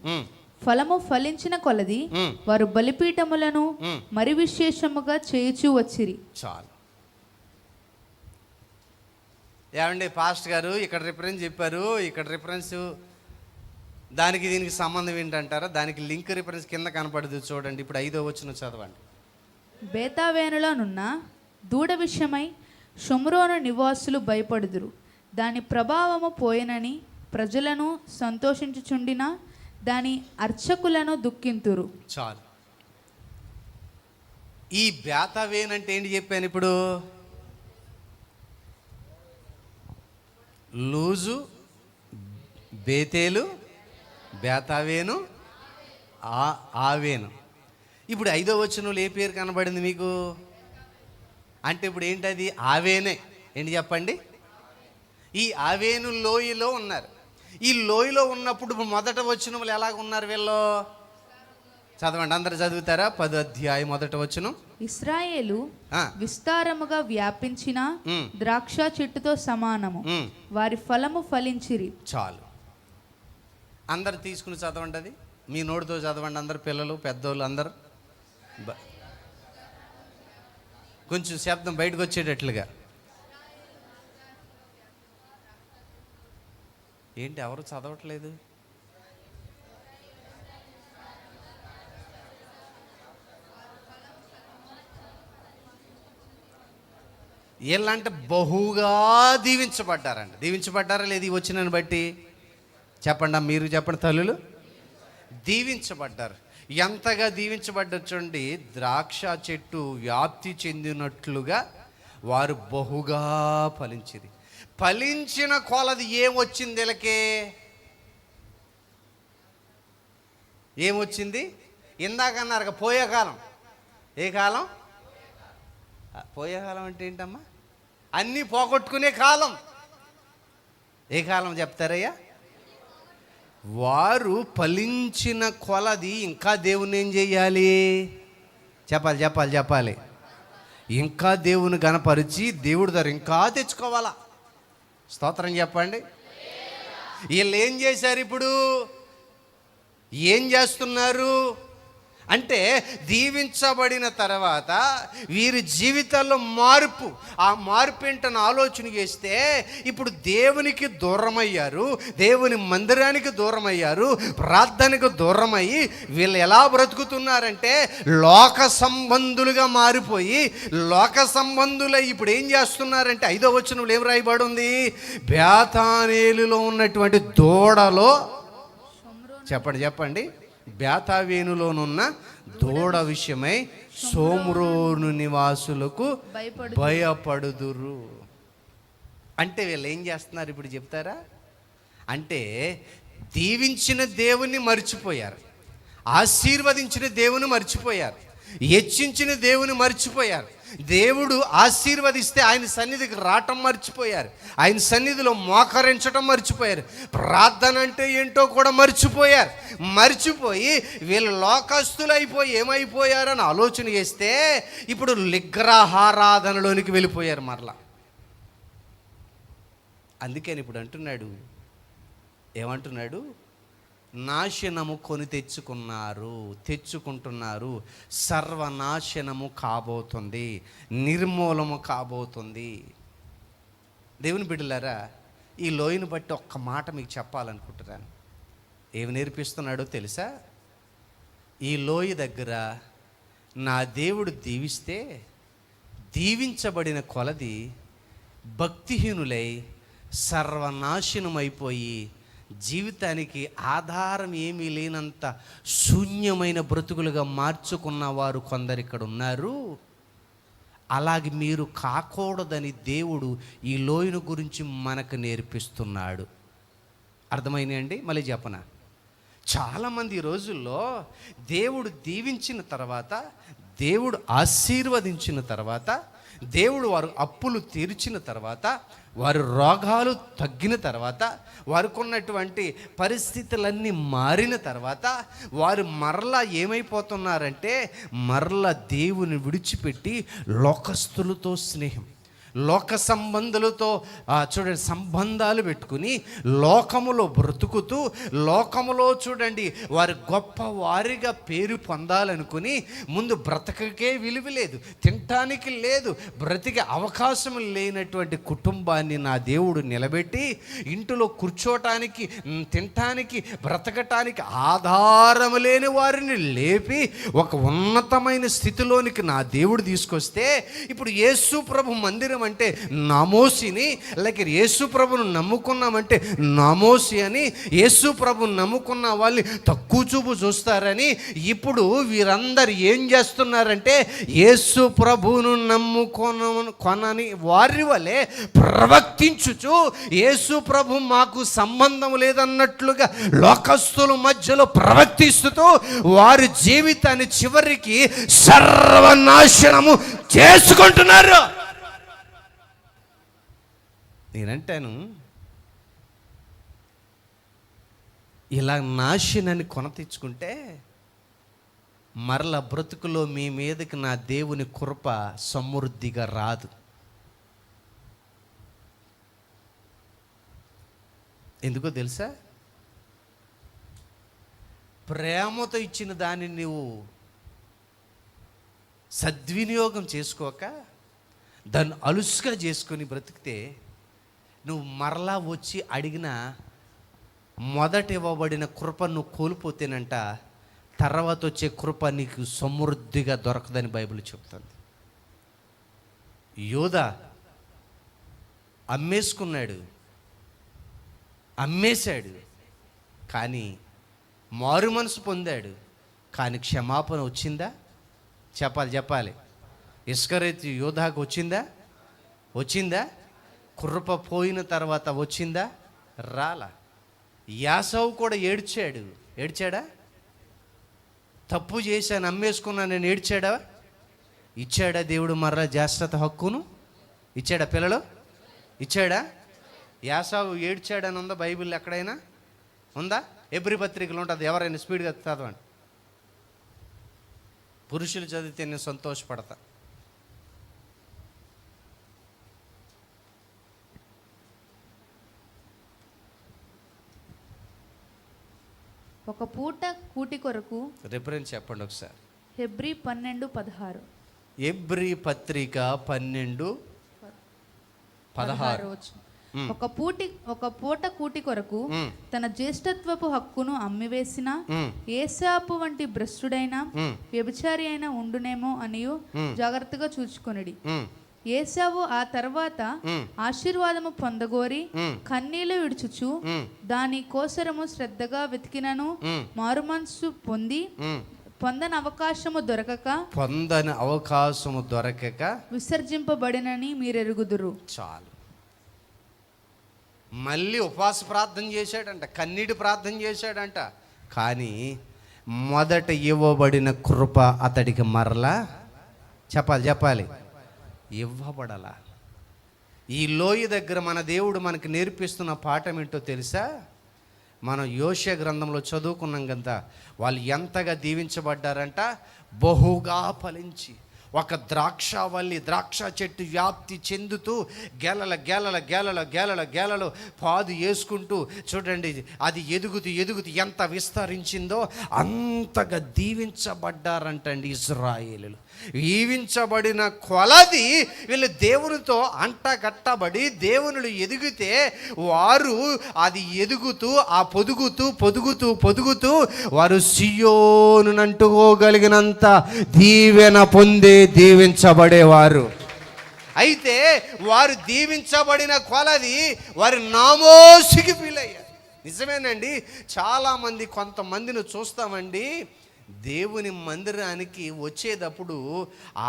ఫలము ఫలించిన కొలది వారు బలిపీఠములను మరి విశేషముగా చేయుచూ వచ్చిరి. చాలు. ఏమండి పాస్ట్ గారు ఇక్కడ రిఫరెన్స్ చెప్పారు, ఇక్కడ రిఫరెన్స్ దానికి దీనికి సంబంధం ఏంటంటారా? దానికి లింక్ రిఫరెన్స్ కింద కనపడదు చూడండి. ఇప్పుడు 5వ వచనం చదవండి. బేతావేనులోనున్న దూడ విషయమై షోమ్రోను నివాసులు భయపడుదురు. దాని ప్రభావము పోయినని ప్రజలను సంతోషించుచుండిన దాని అర్చకులను దుఃఖింతురు. చాలు. ఈ బేతావేన్ అంటే ఏంటి చెప్పాను ఇప్పుడు? లూజు, బేతేలు, బేతావేను, ఆవేను. ఇప్పుడు 5వ వచనంలో ఏ పేరు కనబడింది మీకు? అంటే ఇప్పుడు ఏంటది? ఆవేనే. ఏంటి చెప్పండి? ఈ ఆవేను లోయలో ఉన్నారు. ఈ లోయలో ఉన్నప్పుడు మొదట వచనములు ఎలాగ ఉన్నారు వీళ్ళు? చదవండి, అందరు చదువుతారా? 10వ అధ్యాయం 1వ వచనం. ఇశ్రాయేలు విస్తారముగా వ్యాపించిన ద్రాక్ష చెట్టుతో సమానము. వారి ఫలము ఫలించిరి. చాలు. అందరు తీసుకుని చదవండి, అది మీ నోటితో చదవండి. అందరు పిల్లలు పెద్దోళ్ళు అందరు కొంచెం శబ్దం బయటకు వచ్చేటట్లుగా. ఏంటి ఎవరు చదవట్లేదు? వీళ్ళంటే బహుగా దీవించబడ్డారంట. దీవించబడ్డారా లేదు? ఈ వచ్చినని బట్టి చెప్పండి, మీరు చెప్పండి తల్లులు. దీవించబడ్డారు. ఎంతగా దీవించబడ్డచండి? ద్రాక్ష చెట్టు వ్యాప్తి చెందినట్లుగా వారు బహుగా ఫలించిరి. ఫలించిన కొలది ఏమొచ్చింది వీళ్ళకి? ఏమొచ్చింది? ఇందాక అన్నారు పోయే కాలం. ఏ కాలం? పోయే కాలం అంటే ఏంటమ్మా? అన్నీ పోగొట్టుకునే కాలం. ఏ కాలం చెప్తారయ్యా? వారు ఫలించిన కొలది ఇంకా దేవుని ఏం చెయ్యాలి? చెప్పాలి చెప్పాలి చెప్పాలి. ఇంకా దేవుని గణపరిచి దేవుడి దగ్గర ఇంకా తెచ్చుకోవాలా. స్తోత్రం చెప్పండి. వీళ్ళు ఏం చేశారు? ఇప్పుడు ఏం చేస్తున్నారు అంటే, దీవించబడిన తర్వాత వీరి జీవితాల్లో మార్పు. ఆ మార్పు ఏంటని ఆలోచన చేస్తే ఇప్పుడు దేవునికి దూరం అయ్యారు, దేవుని మందిరానికి దూరం అయ్యారు, ప్రార్థనకు దూరం అయ్యి వీళ్ళు ఎలా బ్రతుకుతున్నారంటే లోక సంబంధులుగా మారిపోయి, లోక సంబంధులై ఇప్పుడు ఏం చేస్తున్నారంటే 5వ వచనంలో ఏం రాయబడి ఉంది? బేతానేలులో ఉన్నటువంటి దూడలో, చెప్పండి చెప్పండి, బేతావేనులోనున్న దూడ విషయమై షోమ్రోను నివాసులకు భయపడుదురు. అంటే వీళ్ళు ఏం చేస్తున్నారు ఇప్పుడు చెప్తారా? అంటే దీవించిన దేవుని మర్చిపోయారు, ఆశీర్వదించిన దేవుని మర్చిపోయారు, హెచ్చించిన దేవుని మర్చిపోయారు. దేవుడు ఆశీర్వదిస్తే ఆయన సన్నిధికి రావటం మర్చిపోయారు, ఆయన సన్నిధిలో మోకరించడం మర్చిపోయారు, ప్రార్థన అంటే ఏంటో కూడా మర్చిపోయారు. మర్చిపోయి వీళ్ళు లోకస్తులైపోయి ఏమైపోయారని ఆలోచన చేస్తే ఇప్పుడు విగ్రహారాధనలోనికి వెళ్ళిపోయారు మరలా. అందుకని ఇప్పుడు అంటున్నాడు, ఏమంటున్నాడు? నాశనము కొని తెచ్చుకుంటున్నారు. సర్వనాశనము కాబోతుంది, నిర్మూలము కాబోతుంది. దేవుని బిడ్డలారా, ఈ లోయను బట్టి ఒక్క మాట మీకు చెప్పాలనుకుంటున్నాను. ఏమి నేర్పిస్తున్నాడో తెలుసా? ఈ లోయ దగ్గర నా దేవుడు దీవిస్తే దీవించబడిన కొలది భక్తిహీనులై సర్వనాశనమైపోయి జీవితానికి ఆధారం ఏమీ లేనంత శూన్యమైన బ్రతుకులుగా మార్చుకున్న వారు కొందరు ఇక్కడ ఉన్నారు. అలాగే మీరు కాకూడదని దేవుడు ఈ లోయను గురించి మనకు నేర్పిస్తున్నాడు. అర్థమైందండి? మళ్ళీ చెప్పనా? చాలామంది ఈ రోజుల్లో దేవుడు దీవించిన తర్వాత, దేవుడు ఆశీర్వదించిన తర్వాత, దేవుడు వారు అప్పులు తీర్చిన తర్వాత, వారి రోగాలు తగ్గిన తర్వాత, వారికి ఉన్నటువంటి పరిస్థితులన్నీ మారిన తర్వాత వారు మరలా ఏమైపోతున్నారంటే మరలా దేవుని విడిచిపెట్టి లోకస్తులతో స్నేహం, లోక సంబంధులతో చూడండి సంబంధాలు పెట్టుకుని లోకములో బ్రతుకుతూ, లోకములో చూడండి వారు గొప్ప వారిగా పేరు పొందాలనుకుని ముందు బ్రతకకే విలువ లేదు, తినటానికి లేదు, బ్రతికే అవకాశం లేనటువంటి కుటుంబాన్ని నా దేవుడు నిలబెట్టి ఇంటిలో కూర్చోటానికి, తినటానికి, బ్రతకటానికి ఆధారం లేని వారిని లేపి ఒక ఉన్నతమైన స్థితిలోనికి నా దేవుడు తీసుకొస్తే, ఇప్పుడు యేసు ప్రభు మందిరం అంటే నమోసిని, లేక యేసు ప్రభును నమ్ముకున్నామంటే నమోసి అని, యేసు ప్రభుని నమ్ముకున్న వాళ్ళని తక్కువ చూపు చూస్తారని ఇప్పుడు వీరందరూ ఏం చేస్తున్నారంటే యేసు ప్రభువును కొనని వారి వలె ప్రవర్తించుచు యేసు ప్రభు మాకు సంబంధం లేదన్నట్లుగా లోకస్తుల మధ్యలో ప్రవర్తిస్తూ వారి జీవితాన్ని చివరికి సర్వనాశనము చేసుకుంటున్నారు. నేనంటాను, ఇలా నాశనాన్ని కొన తెచ్చుకుంటే మరల బ్రతుకులో మీ మీదకి నా దేవుని కృప సమృద్ధిగా రాదు. ఎందుకో తెలుసా? ప్రేమతో ఇచ్చిన దాన్ని నువ్వు సద్వినియోగం చేసుకోక దాన్ని అలుసుగా చేసుకొని బ్రతికితే నువ్వు మరలా వచ్చి అడిగిన మొదట ఇవ్వబడిన కృప నువ్వు కోల్పోతేనంట తర్వాత వచ్చే కృప నీకు సమృద్ధిగా దొరకదని బైబిల్ చెప్తుంది. యోధా అమ్మేశాడు కానీ మారు మనసు పొందాడు, కానీ క్షమాపణ వచ్చిందా? చెప్పాలి. ఇస్కరేతు యోధాకు వచ్చిందా? కృప పోయిన తర్వాత వచ్చిందా? రాలా. యాసవు కూడా ఏడ్చాడా? తప్పు చేశాను, అమ్మేసుకున్నా నేను, ఏడ్చాడా? ఇచ్చాడా దేవుడు మరలా జ్యేష్ఠత హక్కును? ఇచ్చాడా? పిల్లలు ఇచ్చాడా? యాసావు ఏడ్చాడని ఉందా బైబిల్ ఎక్కడైనా? ఉందా? ఎబ్రీ పత్రికలు ఉంటుంది, ఎవరైనా స్పీడ్గా చదవండి. పురుషులు చదివితే నేను సంతోషపడతా. ఒక పూట కూటి కొరకు రిఫరెన్స్ చెప్పండి ఒకసారి. హెబ్రీ 12:16. ఎబ్రీ పత్రిక 12:16. ఒక పూట కూటి కొరకు తన జ్యేష్ఠత్వపు హక్కును అమ్మివేసిన ఏసాపు వంటి భ్రష్టుడైన వ్యభిచారి అయిన ఉండునేమో అనియు జాగ్రత్తగా చూచుకొనిడి. ఏసావు ఆ తర్వాత ఆశీర్వాదము పొందగోరి కన్నీళ్లు విడుచుచు దాని కోసరము శ్రద్ధగా వెతికినను మారుమనసు పొందని అవకాశము దొరకక విసర్జింపబడినని మీరెరుగుదురు. చాలు. మళ్ళీ ఉపవాస ప్రార్థన చేశాడంట, కన్నీటి ప్రార్థన చేశాడంట, కానీ మొదట ఇవ్వబడిన కృప అతడికి మరలా చెప్పాలి ఇవ్వబడాల. ఈ లోయ దగ్గర మన దేవుడు మనకి నేర్పిస్తున్న పాఠం ఏంటో తెలుసా? మనం యోషియా గ్రంథంలో చదువుకున్నాం కదా, వాళ్ళు ఎంతగా దీవించబడ్డారంట, బహుగా ఫలించి ఒక ద్రాక్ష చెట్టు వ్యాప్తి చెందుతూ గెలలు పాదు వేసుకుంటూ చూడండి, అది ఎదుగుతూ ఎంత విస్తరించిందో అంతగా దీవించబడ్డారంటండి ఇశ్రాయేలులు. దీవించబడిన కొలది వీళ్ళు దేవునితో అంటగట్టబడి దేవునులు ఎదిగితే వారు అది ఎదుగుతూ ఆ పొదుగుతూ వారు సియోను అంటుకోగలిగినంత దీవెన పొంది దీవించబడేవారు. అయితే వారు దీవించబడిన కొలది వారి నామోసికి ఫీల్ అయ్యారు. నిజమేనండి. చాలామంది కొంతమందిని చూస్తామండి, దేవుని మందిరానికి వచ్చేటప్పుడు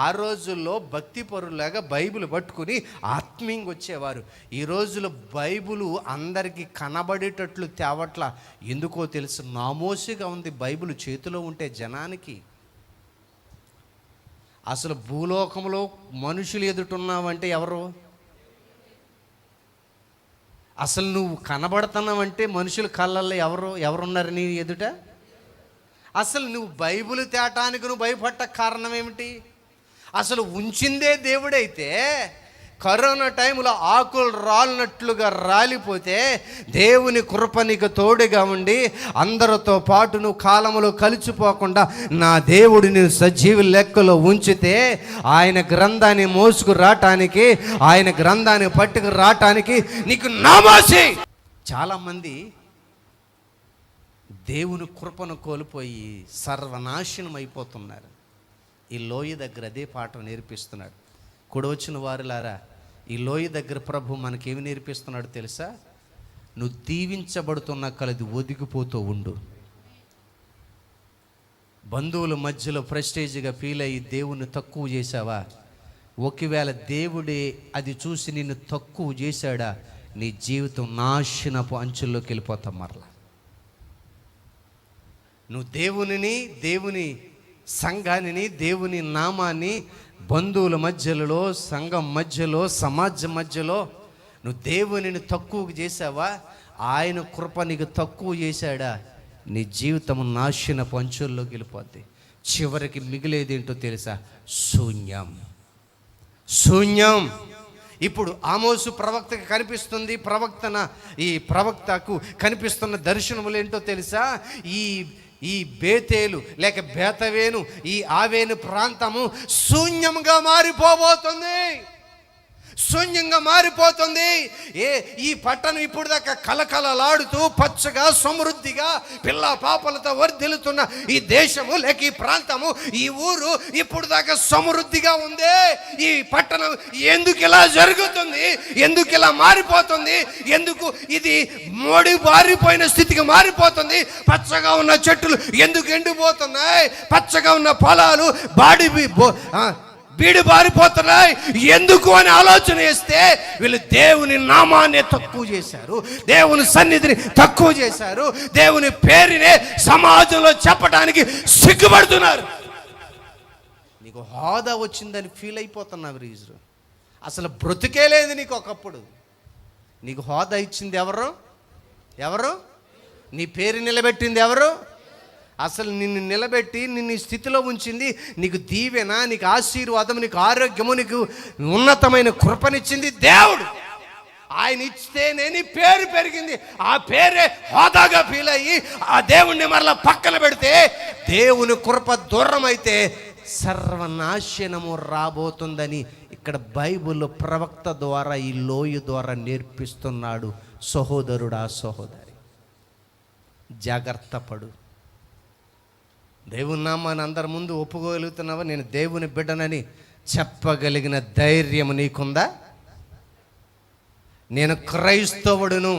ఆ రోజుల్లో భక్తి పరులాగా బైబిల్ పట్టుకుని ఆత్మీయంగా వచ్చేవారు. ఈ రోజుల్లో బైబిల్ అందరికీ కనబడేటట్లు తేవట్ల. ఎందుకో తెలుసు, నామోసిగా ఉంది బైబిల్ చేతిలో ఉంటే జనానికి. అసలు భూలోకంలో మనుషులు ఎదుటున్నావంటే ఎవరు? అసలు నువ్వు కనబడుతున్నావంటే మనుషుల కళ్ళల్లో ఎవరున్నారు నీ ఎదుట? అసలు నువ్వు బైబిల్ తేటానికి నువ్వు భయపడ్డ కారణం ఏమిటి? అసలు ఉంచిందే దేవుడైతే కరోనా టైంలో ఆకులు రాలినట్లుగా రాలిపోతే దేవుని కృప నీకు తోడుగా ఉండి అందరితో పాటు నువ్వు కాలంలో కలిసిపోకుండా నా దేవుడు నేను సజీవ లెక్కలో ఉంచితే ఆయన గ్రంథాన్ని మోసుకు రావటానికి, ఆయన గ్రంథాన్ని పట్టుకు రావటానికి నీకు నామాసి. చాలామంది దేవుని కృపను కోల్పోయి సర్వనాశనం అయిపోతున్నారు. ఈ లోయ దగ్గర అదే పాఠం నేర్పిస్తున్నాడు. కూడవచ్చిన వారులారా, ఈ లోయ దగ్గర ప్రభు మనకేమి నేర్పిస్తున్నాడు తెలుసా? నువ్వు దీవించబడుతున్న కలది ఒదిగిపోతూ ఉండు. బంధువుల మధ్యలో ప్రెస్టేజ్గా ఫీల్ అయ్యి దేవుని తక్కువ చేశావా? ఒకవేళ దేవుడే అది చూసి నిన్ను తక్కువ చేశాడా, నీ జీవితం నాశనపు అంచుల్లోకి వెళ్ళిపోతాం. మరలా నువ్వు దేవుని సంఘాన్ని, దేవుని నామాన్ని బంధువుల మధ్యలో, సంఘం మధ్యలో, సమాజం మధ్యలో నువ్వు దేవునిని తక్కువ చేసావా? ఆయన కృప నీకు తక్కువ చేశాడా, నీ జీవితం నాశనపు అంచుల్లోకి వెళ్ళిపోద్ది. చివరికి మిగిలేదేంటో తెలుసా? శూన్యం. ఇప్పుడు ఆమోసు ప్రవక్తకు కనిపిస్తుంది, ఈ ప్రవక్తకు కనిపిస్తున్న దర్శనములు ఏంటో తెలుసా? ఈ బేతేలు లేక బేతవేను, ఈ ఆవేను ప్రాంతము శూన్యంగా మారిపోబోతుంది. శూన్యంగా మారిపోతుంది. ఈ పట్టణం ఇప్పుడు దాకా కలకలలాడుతూ పచ్చగా సమృద్ధిగా పిల్ల పాపలతో వర్ధిల్లుతున్న ఈ దేశము లేక ఈ ప్రాంతము, ఈ ఊరు ఇప్పుడు దాకా సమృద్ధిగా ఉంది. ఈ పట్టణం ఎందుకు ఇలా జరుగుతుంది? ఎందుకు ఇలా మారిపోతుంది? ఎందుకు ఇది మోడి బారిపోయిన స్థితికి మారిపోతుంది? పచ్చగా ఉన్న చెట్లు ఎందుకు ఎండిపోతున్నాయి? పచ్చగా ఉన్న పొలాలు బీడి బారిపోతున్నాయి ఎందుకు అని ఆలోచన చేస్తే వీళ్ళు దేవుని నామాన్ని తక్కువ చేశారు, దేవుని సన్నిధిని తక్కువ చేశారు, దేవుని పేరునే సమాజంలో చెప్పడానికి సిగ్గుపడుతున్నారు. నీకు హోదా వచ్చిందని ఫీల్ అయిపోతున్నావు రీజు. అసలు బ్రతుకే లేదు నీకు. ఒకప్పుడు నీకు హోదా ఇచ్చింది ఎవరు? నీ పేరు నిలబెట్టింది ఎవరు? అసలు నిన్ను నిలబెట్టి నిన్ను స్థితిలో ఉంచింది, నీకు దీవెన, నీకు ఆశీర్వాదం, నీకు ఆరోగ్యము, నీకు ఉన్నతమైన కృపనిచ్చింది దేవుడు. ఆయన ఇస్తేనే నీ పేరు పెరిగింది. ఆ పేరే హోదాగా ఫీల్ అయ్యి ఆ దేవుణ్ణి మరలా పక్కన పెడితే దేవుని కృప దూరం అయితే సర్వనాశనము రాబోతుందని ఇక్కడ బైబిల్లో ప్రవక్త ద్వారా, ఈ లోయ ద్వారా నేర్పిస్తున్నాడు. సహోదరుడా, సహోదరి, జాగ్రత్త పడు. దేవుని నామాన్ని అందరి ముందు ఒప్పుకోగలుగుతున్నావా? నేను దేవుని బిడ్డనని చెప్పగలిగిన ధైర్యం నీకుందా? నేను క్రైస్తవుడును,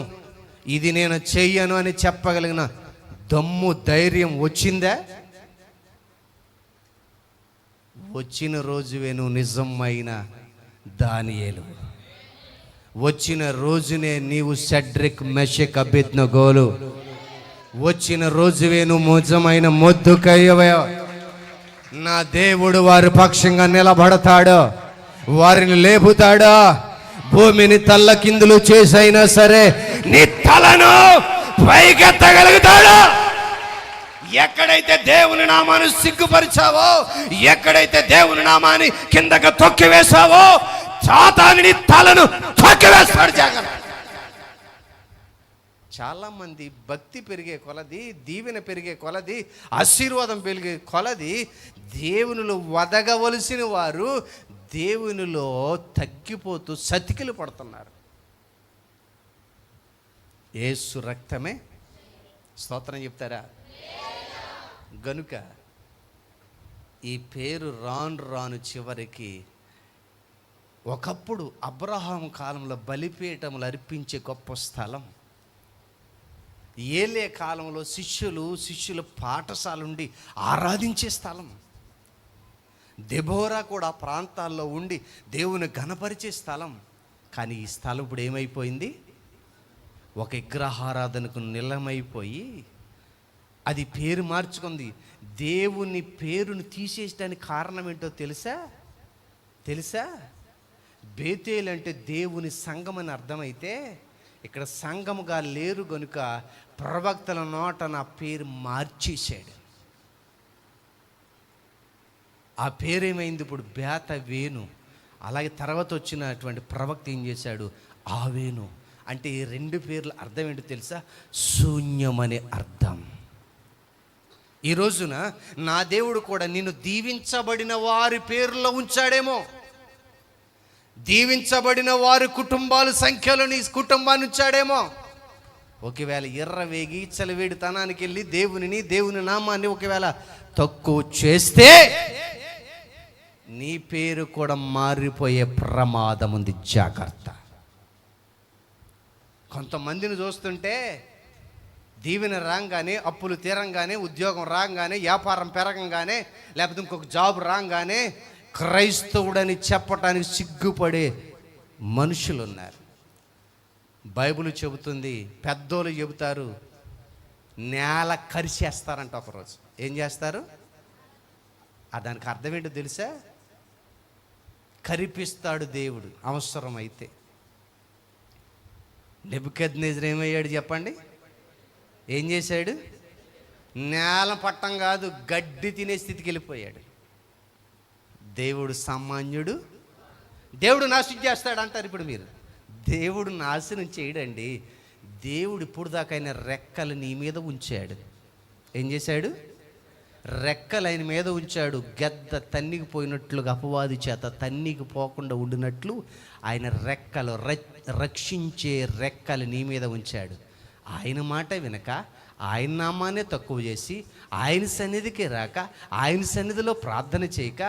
ఇది నేను చెయ్యను అని చెప్పగలిగిన దమ్ము, ధైర్యం వచ్చిందా? వచ్చిన రోజువే నువ్వు నిజమైన దానియేలు. వచ్చిన రోజునే నీవు షడ్రిక్, మెషక్, అబేద్నెగోలు. వచ్చిన రోజువే నువ్వు నిజమైన మొద్దుకయ్యవే. నా దేవుడు వారి పక్షంగా నిలబడతాడు, వారిని లేపుతాడు. భూమిని తల్లకిందులు చేసైనా సరే నీ తలను పైకెత్తగలుగుతాడు. ఎక్కడైతే దేవుని నామాన్ని సిగ్గుపరిచావో, ఎక్కడైతే దేవుని నామాన్ని కిందకు తొక్కివేశావో, సాతానుని తలను తొక్కివేస్తాడు. జాగ్రత్త. చాలామంది భక్తి పెరిగే కొలది, దీవెన పెరిగే కొలది, ఆశీర్వాదం పెరిగే కొలది దేవునిలో వదగవలసిన వారు దేవునిలో తగ్గిపోతూ సతికిలు పడుతున్నారు. యేసు రక్తమే స్తోత్రం చెప్తారా? గనుక ఈ పేరు రాను చివరికి ఒకప్పుడు అబ్రహాము కాలంలో బలిపీఠములు అర్పించే గొప్ప స్థలం, ఏలే కాలంలో శిష్యుల పాఠశాల ఉండి ఆరాధించే స్థలం, దెబోరా కూడా ప్రాంతాల్లో ఉండి దేవుని ఘనపరిచే స్థలం. కానీ ఈ స్థలం ఇప్పుడు ఏమైపోయింది? ఒక విగ్రహారాధనకు నిలమైపోయి అది పేరు మార్చుకుంది. దేవుని పేరును తీసేయడానికి కారణం ఏంటో తెలుసా? బేతేలు అంటే దేవుని సంఘం అని అర్థమైతే ఇక్కడ సంఘముగా లేరు గనుక ప్రవక్తల నోట నా పేరు మార్చేశాడు. ఆ పేరేమైంది ఇప్పుడు? బేత వేణు. అలాగే తర్వాత వచ్చినటువంటి ప్రవక్త ఏం చేశాడు? ఆవేను. అంటే ఈ రెండు పేర్ల అర్థం ఏంటో తెలుసా? శూన్యం అనే అర్థం. ఈ రోజున నా దేవుడు కూడా నిన్ను దీవించబడిన వారి పేర్లో ఉంచాడేమో, దీవించబడిన వారి కుటుంబాల సంఖ్యలో నీ కుటుంబాన్ని ఉంచాడేమో. ఒకవేళ ఎర్రవేగి చలివేడితనానికి వెళ్ళి దేవుని నామాన్ని ఒకవేళ తక్కువ చేస్తే నీ పేరు కూడా మారిపోయే ప్రమాదం ఉంది. జాగ్రత్త. కొంతమందిని చూస్తుంటే దీవెన రాగానే, అప్పులు తీరంగానే, ఉద్యోగం రాగానే, వ్యాపారం పెరగంగానే, లేకపోతే ఇంకొక జాబ్ రాగానే క్రైస్తవుడని చెప్పటానికి సిగ్గుపడే మనుషులు ఉన్నారు. బైబిల్ చెబుతుంది, పెద్దోళ్ళు చెబుతారు, నేల కరిచేస్తారంట ఒకరోజు. ఏం చేస్తారు? దానికి అర్థం ఏంటో తెలుసా? కరిపిస్తాడు దేవుడు అవసరమైతే. నెబుకద్నెజరు ఏమయ్యాడు చెప్పండి? ఏం చేశాడు? నేల పట్టం కాదు, గడ్డి తినే స్థితికి వెళ్ళిపోయాడు. దేవుడు సామాన్యుడు, దేవుడు నాశనం చేస్తాడు అంటారు. ఇప్పుడు మీరు, దేవుడు నాశనం చేయడండి. దేవుడు ఇప్పుడు దాకా ఆయన రెక్కలు నీ మీద ఉంచాడు. ఏం చేశాడు? రెక్కలు ఆయన మీద ఉంచాడు. గెద్ద తన్నికి పోయినట్లుగా అపవాది చేత తన్నికి పోకుండా ఉండినట్లు ఆయన రెక్కలు, రక్షించే రెక్కలు నీ మీద ఉంచాడు. ఆయన మాట వినక, ఆయన నామానే తక్కువ చేసి, ఆయన సన్నిధికి రాక, ఆయన సన్నిధిలో ప్రార్థన చేయక,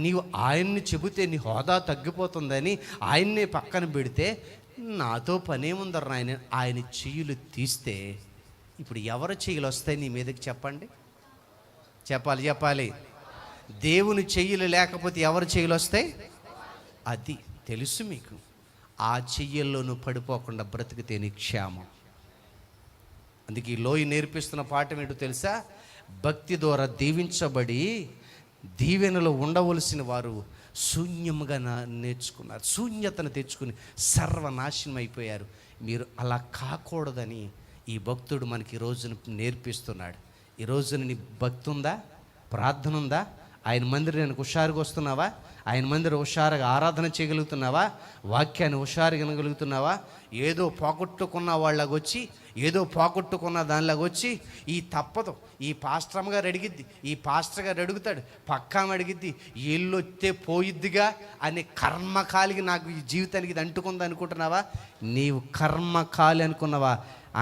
నీవు ఆయన్ని చెబితే నీ హోదా తగ్గిపోతుందని ఆయన్నే పక్కన పెడితే నాతో పనేముందరు ఆయన చెయ్యులు తీస్తే ఇప్పుడు ఎవరి చెయ్యులు వస్తాయి నీ మీదకి చెప్పండి? చెప్పాలి. దేవుని చెయ్యులు లేకపోతే ఎవరి చెయ్యులు వస్తాయి? అది తెలుసు మీకు. ఆ చెయ్యల్లో నువ్వు పడిపోకుండా బ్రతికితే నీ క్షేమం. అందుకే ఈ లోయ నేర్పిస్తున్న పాఠం ఏంటో తెలుసా? భక్తి ద్వారా దీవించబడి దీవెనలో ఉండవలసిన వారు శూన్యముగా నేర్చుకున్నారు. శూన్యతను తెచ్చుకుని సర్వనాశనం అయిపోయారు. మీరు అలా కాకూడదని ఈ భక్తుడు మనకి ఈ రోజున నేర్పిస్తున్నాడు. ఈ రోజున నీ భక్తి ఉందా? ప్రార్థన ఉందా? ఆయన మందిరానికి హుషారుగా వస్తున్నావా? ఆయన మందిరం హుషారుగా ఆరాధన చేయగలుగుతున్నావా? వాక్యాన్ని హుషారుగా వినగలుగుతున్నావా? ఏదో పోగొట్టుకున్న వాళ్ళకి వచ్చి, ఏదో పోగొట్టుకున్న దానిలాగా వచ్చి, ఈ తప్పదు, ఈ పాస్టర్ గారు అడిగిద్ది, ఈ పాస్టర్ గారు అడుగుతాడు, పక్కామ అడిగిద్ది, ఎల్లొత్తే పోయిద్దిగా అనే కర్మకాలికి నాకు ఈ జీవితానికి ఇది అంటుకుంది అనుకుంటున్నావా? నీవు కర్మకాలి అనుకున్నావా?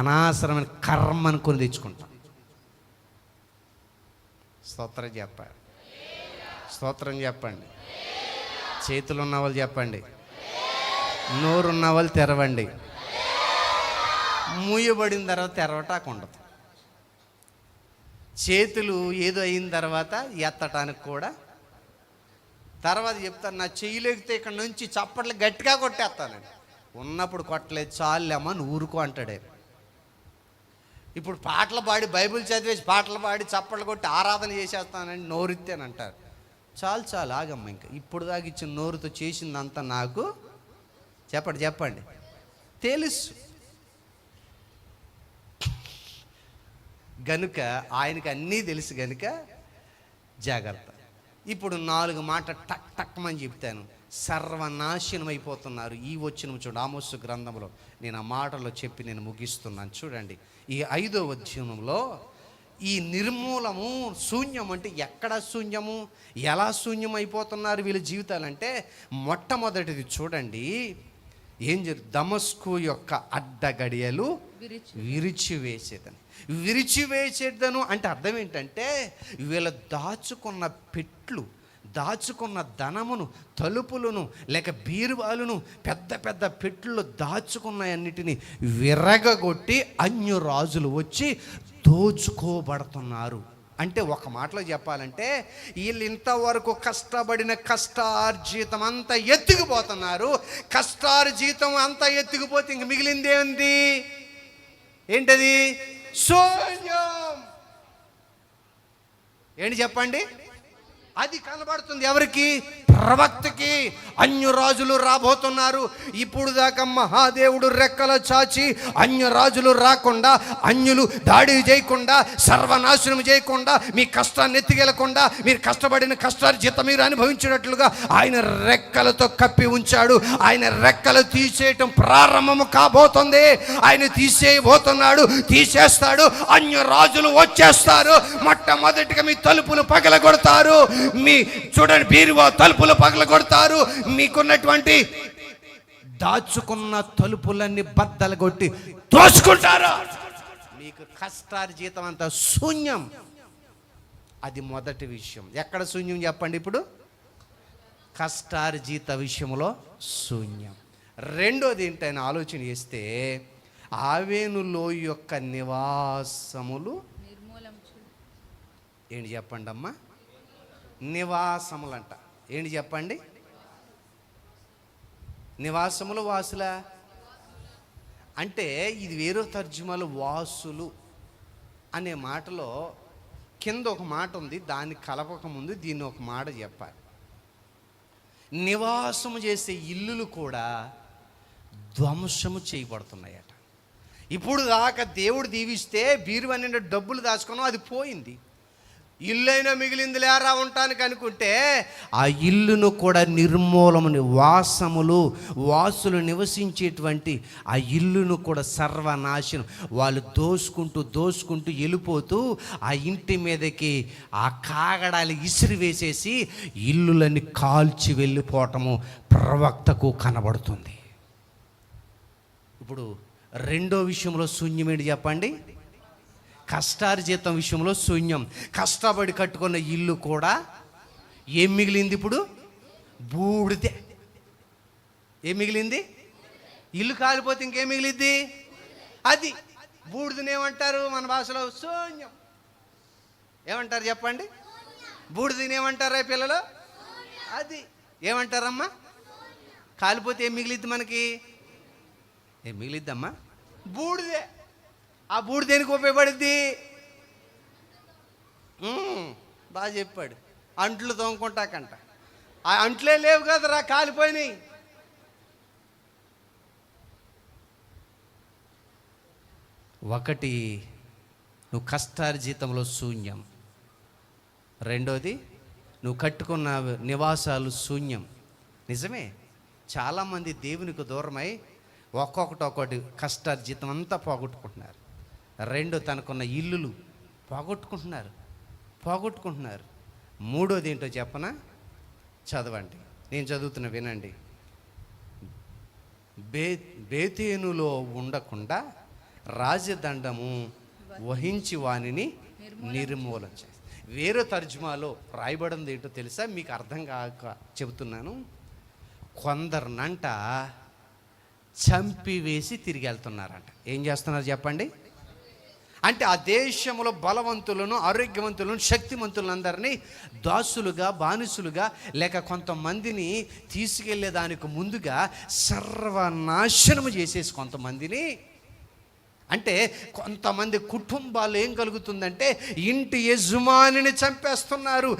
అనవసరమైన కర్మ అనుకుని తెచ్చుకుంటాం. స్తోత్రం చెప్పండి. స్తోత్రం చెప్పండి. చేతులు ఉన్న వాళ్ళు చెప్పండి. నోరున్న వాళ్ళు తెరవండి. మూయబడిన తర్వాత తెరవటానికి ఉండదు. చేతులు ఏదో అయిన తర్వాత ఎత్తటానికి కూడా. తర్వాత చెప్తాను, నా చెయ్యలేగితే ఇక్కడ నుంచి చప్పట్లు గట్టిగా కొట్టేస్తానండి. ఉన్నప్పుడు కొట్టలేదు, చాలేమ్మా నువ్వు ఊరుకో అంటాడే. ఇప్పుడు పాటలు పాడి, బైబిల్ చదివేసి పాటలు పాడి చప్పట్లు కొట్టి ఆరాధన చేసేస్తానని నోరెత్తేనంటారు. చాలు ఆగమ్మ. ఇంకా ఇప్పుడు దాకా ఇచ్చిన నోరుతో చేసిందంతా నాకు చెప్పండి తెలుసు గనుక, ఆయనకి అన్నీ తెలుసు గనుక జాగ్రత్త. ఇప్పుడు 4 మాట టక్ టక్మని చెప్తాను. సర్వనాశనం అయిపోతున్నారు. ఈ వచ్చిన చూడండి, ఆమోసు గ్రంథంలో నేను ఆ మాటలో చెప్పి నేను ముగిస్తున్నాను. చూడండి, ఈ 5వ అధ్యాయంలో ఈ నిర్మూలము, శూన్యం అంటే ఎక్కడ శూన్యము, ఎలా శూన్యం అయిపోతున్నారు వీళ్ళ జీవితాలంటే, మొట్టమొదటిది చూడండి, ఏం దమస్కు యొక్క అడ్డగడియలు విరిచివేసేదను అంటే అర్థం ఏంటంటే, వీళ్ళ దాచుకున్న పెట్లు, దాచుకున్న ధనమును, తలుపులను లేక బీరువాలను, పెద్ద పెద్ద పెట్లు దాచుకున్నన్నిటిని విరగగొట్టి అన్య రాజులు వచ్చి దోచుకోబడుతున్నారు. అంటే ఒక మాటలో చెప్పాలంటే, వీళ్ళు ఇంతవరకు కష్టపడిన కష్టార్జితం అంతా ఎత్తుకుపోతున్నారు. కష్టార్జితం అంతా ఎత్తుకుపోతే ఇంక మిగిలింది ఏంటది? శూన్యం. ఏంటి చెప్పండి? అది కనబడుతుంది ఎవరికి? ప్రవక్తకి. అన్యరాజులు రాబోతున్నారు. ఇప్పుడు దాకా మహాదేవుడు రెక్కల చాచి అన్యరాజులు రాకుండా, అన్యులు దాడి చేయకుండా, సర్వనాశనం చేయకుండా, మీ కష్టాన్ని ఎత్తికెళ్ళకుండా, మీరు కష్టపడిన కష్టార్జితం మీరు అనుభవించినట్లుగా ఆయన రెక్కలతో కప్పి ఉంచాడు. ఆయన రెక్కలు తీసేయటం ప్రారంభము కాబోతుంది. ఆయన తీసేయబోతున్నాడు, తీసేస్తాడు. అన్యరాజులు వచ్చేస్తారు. మొట్టమొదటిగా మీ తలుపులు పగలగొడతారు. మీ చూడండి, బీరువా తలుపులు పగలగొడతారు. మీకున్నటువంటి దాచుకున్న తలుపులన్నీ బద్దలు కొట్టి దోచుకుంటారు. మీకు కష్టార్జితం అంతా శూన్యం. అది మొదటి విషయం. ఎక్కడ శూన్యం చెప్పండి? ఇప్పుడు కష్టార్జిత విషయంలో శూన్యం. రెండోది ఏంటని ఆలోచన చేస్తే, ఆవేనులో యొక్క నివాసములు ఏంటి చెప్పండి అమ్మా? నివాసములంట. ఏంటి చెప్పండి? నివాసములు, వాసులా అంటే ఇది వేరే తర్జుమాలు. వాసులు అనే మాటలో కింద ఒక మాట ఉంది, దాన్ని కలపక ముందు దీన్ని ఒక మాట చెప్పాలి. నివాసము చేసే ఇల్లులు కూడా ధ్వంసము చేయబడుతున్నాయట. ఇప్పుడు దాకా దేవుడు దీవిస్తే బీరువా నిండా డబ్బులు దాచుకున్నాం, అది పోయింది. ఇల్లైనా మిగిలింది లేరా ఉండటానికి అనుకుంటే, ఆ ఇల్లును కూడా నిర్మూలముని వాసులు నివసించేటువంటి ఆ ఇల్లును కూడా సర్వనాశనం. వాళ్ళు దోసుకుంటూ వెళ్ళిపోతూ ఆ ఇంటి మీదకి ఆ కాగడాలు ఇసిరి వేసేసి ఇల్లులన్నీ కాల్చి వెళ్ళిపోవటము ప్రవక్తకు కనబడుతుంది. ఇప్పుడు రెండో విషయంలో శూన్యం ఏంటి చెప్పండి? కష్టార్జితం విషయంలో శూన్యం. కష్టపడి కట్టుకున్న ఇల్లు కూడా ఏం మిగిలింది? ఇప్పుడు బూడిదే. ఏం మిగిలింది? ఇల్లు కాలిపోతే ఇంకేం మిగిలింది? అది బూడిదని ఏమంటారు మన భాషలో? శూన్యం. ఏమంటారు చెప్పండి? బూడిదని ఏమంటారా పిల్లలు? అది ఏమంటారమ్మా? కాలిపోతే ఏం మిగిలిద్ది మనకి? ఏం మిగిలిద్దమ్మా? బూడిదే. ఆ బూడిద దేనికి ఉపయోగపడుద్ది? బాగా చెప్పాడు. అంట్లు తోముకుంటాకంట. ఆ అంట్లే లేవు కదరా, కాలిపోయినాయి. ఒకటి, నువ్వు కష్టార్జితంలో శూన్యం. రెండోది, నువ్వు కట్టుకున్న నివాసాలు శూన్యం. నిజమే, చాలామంది దేవునికి దూరమై ఒక్కొక్కటి కష్టార్జితం అంతా పోగొట్టుకుంటున్నారు. రెండు, తనకున్న ఇల్లులు పోగొట్టుకుంటున్నారు. మూడోది ఏంటో చెప్పనా? చదవండి, నేను చదువుతున్న వినండి. బేతేనులో ఉండకుండా రాజదండము వహించి వానిని నిర్మూలన చేసి. వేరే తర్జుమాలో రాయబడింది ఏంటో తెలుసా? మీకు అర్థం కాక చెబుతున్నాను. కొందరినంట చంపివేసి తిరిగి వెళ్తున్నారంట. ఏం చేస్తున్నారు చెప్పండి? అంటే ఆ దేశంలో బలవంతులను, ఆరోగ్యవంతులను, శక్తివంతులను అందరినీ దాసులుగా, బానిసులుగా, లేక కొంతమందిని తీసుకెళ్లేదానికి ముందుగా సర్వనాశనము చేసేసి కొంతమందిని. అంటే కొంతమంది కుటుంబాలు ఏం కలుగుతుందంటే, ఇంటి యజమానిని చంపేస్తున్నారు.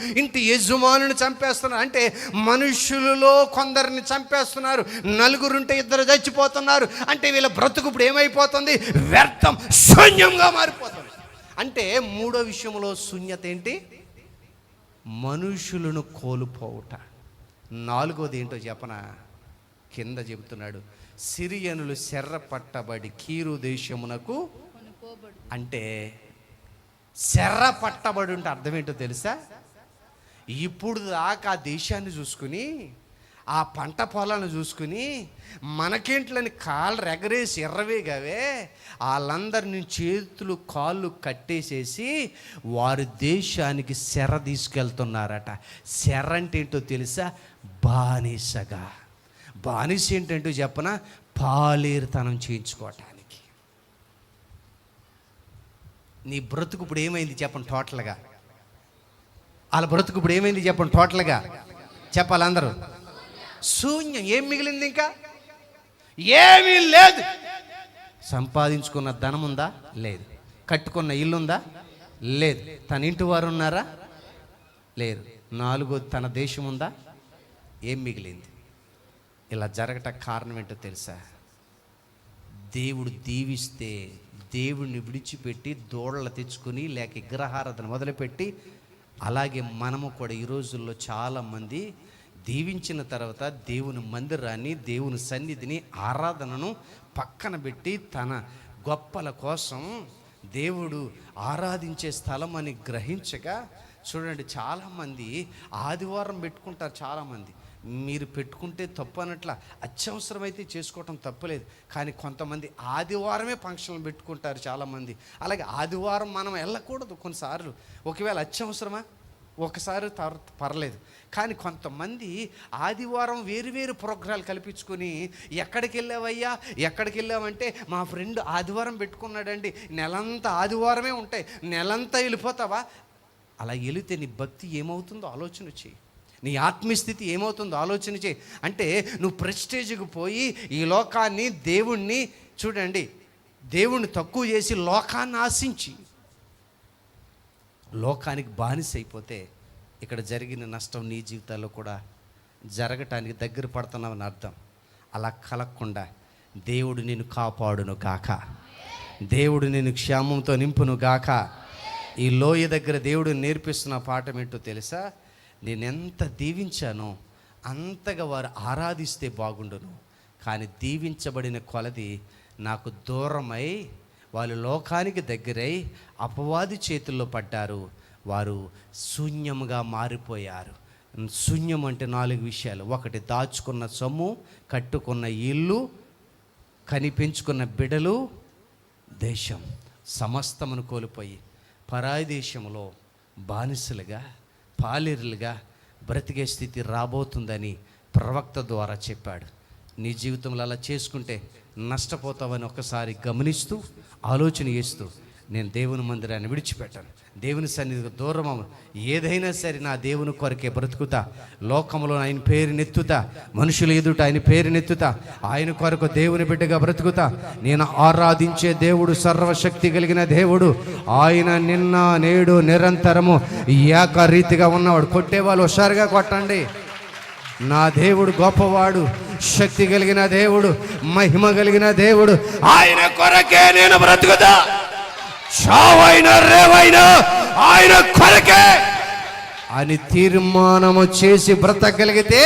అంటే మనుషులలో కొందరిని చంపేస్తున్నారు. నలుగురుంటే ఇద్దరు చచ్చిపోతున్నారు. అంటే వీళ్ళ బ్రతుకు ఇప్పుడు ఏమైపోతుంది? వ్యర్థం, శూన్యంగా మారిపోతుంది. అంటే మూడో విషయంలో శూన్యత ఏంటి? మనుషులను కోల్పోవుట. నాలుగోది ఏంటో చెప్పనా? కింద చెబుతున్నాడు, సిరియనులు శర్ర పట్టబడి కీరు దేశమునకు. అంటే శర్ర పట్టబడి ఉంటే అర్థం ఏంటో తెలుసా? ఇప్పుడు దాకా ఆ దేశాన్ని చూసుకుని, ఆ పంట పొలాలను చూసుకుని, మనకేంట్లని కాళ్ళు రెగరేసి ఎర్రవేగావే, వాళ్ళందరినీ చేతులు కాళ్ళు కట్టేసేసి వారి దేశానికి శర తీసుకెళ్తున్నారట. శర అంటే ఏంటో తెలుసా? బానిసగా. బానిస ఏంటంటూ చెప్పనా? పాలేరుతనం చేయించుకోవటానికి. నీ బ్రతుకు ఇప్పుడు ఏమైంది చెప్పండి టోటల్గా? వాళ్ళ బ్రతుకు ఇప్పుడు ఏమైంది చెప్పండి టోటల్గా? చెప్పాలి అందరూ. శూన్యం. ఏం మిగిలింది? ఇంకా ఏమీ లేదు. సంపాదించుకున్న ధనం ఉందా? లేదు. కట్టుకున్న ఇల్లుందా? లేదు. తన ఇంటి వారు ఉన్నారా? లేరు. 4 తన దేశం ఉందా? ఏం మిగిలింది? ఇలా జరగట కారణం ఏంటో తెలుసా? దేవుడు దీవిస్తే దేవుడిని విడిచిపెట్టి దూడలు తెచ్చుకొని లేక విగ్రహారాధన మొదలుపెట్టి, అలాగే మనము కూడా ఈ రోజుల్లో చాలామంది దీవించిన తర్వాత దేవుని మందిరాన్ని, దేవుని సన్నిధిని, ఆరాధనను పక్కన పెట్టి తన గొప్పల కోసం దేవుడు ఆరాధించే స్థలం అని గ్రహించగా, చూడండి చాలామంది ఆదివారం పెట్టుకుంటారు. చాలామంది మీరు పెట్టుకుంటే తప్పు అనట్లా, అత్యవసరమైతే చేసుకోవటం తప్పులేదు. కానీ కొంతమంది ఆదివారమే ఫంక్షన్లు పెట్టుకుంటారు చాలామంది. అలాగే ఆదివారం మనం వెళ్ళకూడదు కొన్నిసార్లు. ఒకవేళ అత్యవసరమా ఒకసారి పర్లేదు. కానీ కొంతమంది ఆదివారం వేరు ప్రోగ్రాలు కల్పించుకొని, ఎక్కడికి వెళ్ళావయ్యా, ఎక్కడికి వెళ్ళావంటే మా ఫ్రెండ్ ఆదివారం పెట్టుకున్నాడండి, నెలంతా ఆదివారమే ఉంటాయి, నెలంతా వెళ్ళిపోతావా? అలా వెళితే నీ భక్తి ఏమవుతుందో ఆలోచన చేయి, నీ ఆత్మీయస్థితి ఏమవుతుందో ఆలోచన చేయి. అంటే నువ్వు ప్రెస్టేజ్కి పోయి ఈ లోకాన్ని, దేవుణ్ణి, చూడండి దేవుణ్ణి తక్కువ చేసి లోకాన్ని ఆశించి లోకానికి బానిస అయిపోతే ఇక్కడ జరిగిన నష్టం నీ జీవితాల్లో కూడా జరగటానికి దగ్గర పడుతున్నావని అర్థం. అలా కలగకుండా దేవుడు నిన్ను కాపాడును గాక, దేవుడు నిన్ను క్షేమంతో నింపును గాక. ఈ లోయ దగ్గర దేవుడు నేర్పిస్తున్న పాఠం ఏంటో తెలుసా? నేనెంత దీవించానో అంతగా వారు ఆరాధిస్తే బాగుండును, కానీ దీవించబడిన కొలది నాకు దూరమై వాళ్ళు లోకానికి దగ్గరై అపవాది చేతుల్లో పడ్డారు. వారు శూన్యముగా మారిపోయారు. శూన్యం అంటే 4 విషయాలు. 1, దాచుకున్న సొమ్ము, కట్టుకున్న ఇల్లు, కనిపెంచుకున్న బిడలు, దేశం, సమస్తమును కోల్పోయి పరాయి దేశంలో బానిసలుగా, పాలేరులుగా బ్రతికే స్థితి రాబోతుందని ప్రవక్త ద్వారా చెప్పాడు. నీ జీవితంలో అలా చేసుకుంటే నష్టపోతావని ఒకసారి గమనిస్తూ, ఆలోచన చేస్తూ, నేను దేవుని మందిరాన్ని విడిచిపెట్టాను, దేవుని సన్నిధికి దూరం అవ్వను, ఏదైనా సరే నా దేవుని కొరకే బ్రతుకుతా, లోకంలో ఆయన పేరునెత్తుతా, మనుషుల ఎదుట ఆయన పేరునెత్తుతా, ఆయన కొరకు దేవుని బిడ్డగా బ్రతుకుతా. నేను ఆరాధించే దేవుడు సర్వశక్తి కలిగిన దేవుడు. ఆయన నిన్న నేడు నిరంతరము ఏకరీతిగా ఉన్నవాడు. కొట్టేవాళ్ళు హుషారుగా కొట్టండి. నా దేవుడు గొప్పవాడు, శక్తి కలిగిన దేవుడు, మహిమ కలిగిన దేవుడు. ఆయన కొరకే నేను బ్రతుకుతా, చావైనా రేవైనా ఆయన కొరకే అని తీర్మానము చేసి బ్రతకగలిగితే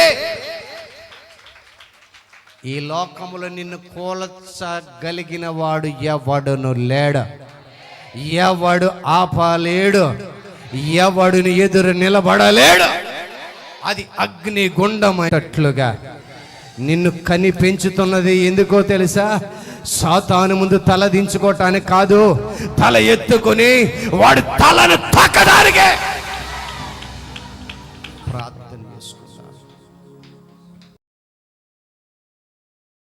ఈ లోకములో నిన్ను కూల్చగలిగిన వాడు ఎవడును లేడు, ఎవడు ఆపలేడు, ఎవడుని ఎదురు నిలబడలేడు. అది అగ్ని గుండమైనట్లుగా నిన్ను కని పెంచుతున్నది ఎందుకో తెలుసా? సాతాను ముందు తల దించుకోవటానికి కాదు, తల ఎత్తుకొని వాడి తలను తాకడానికే.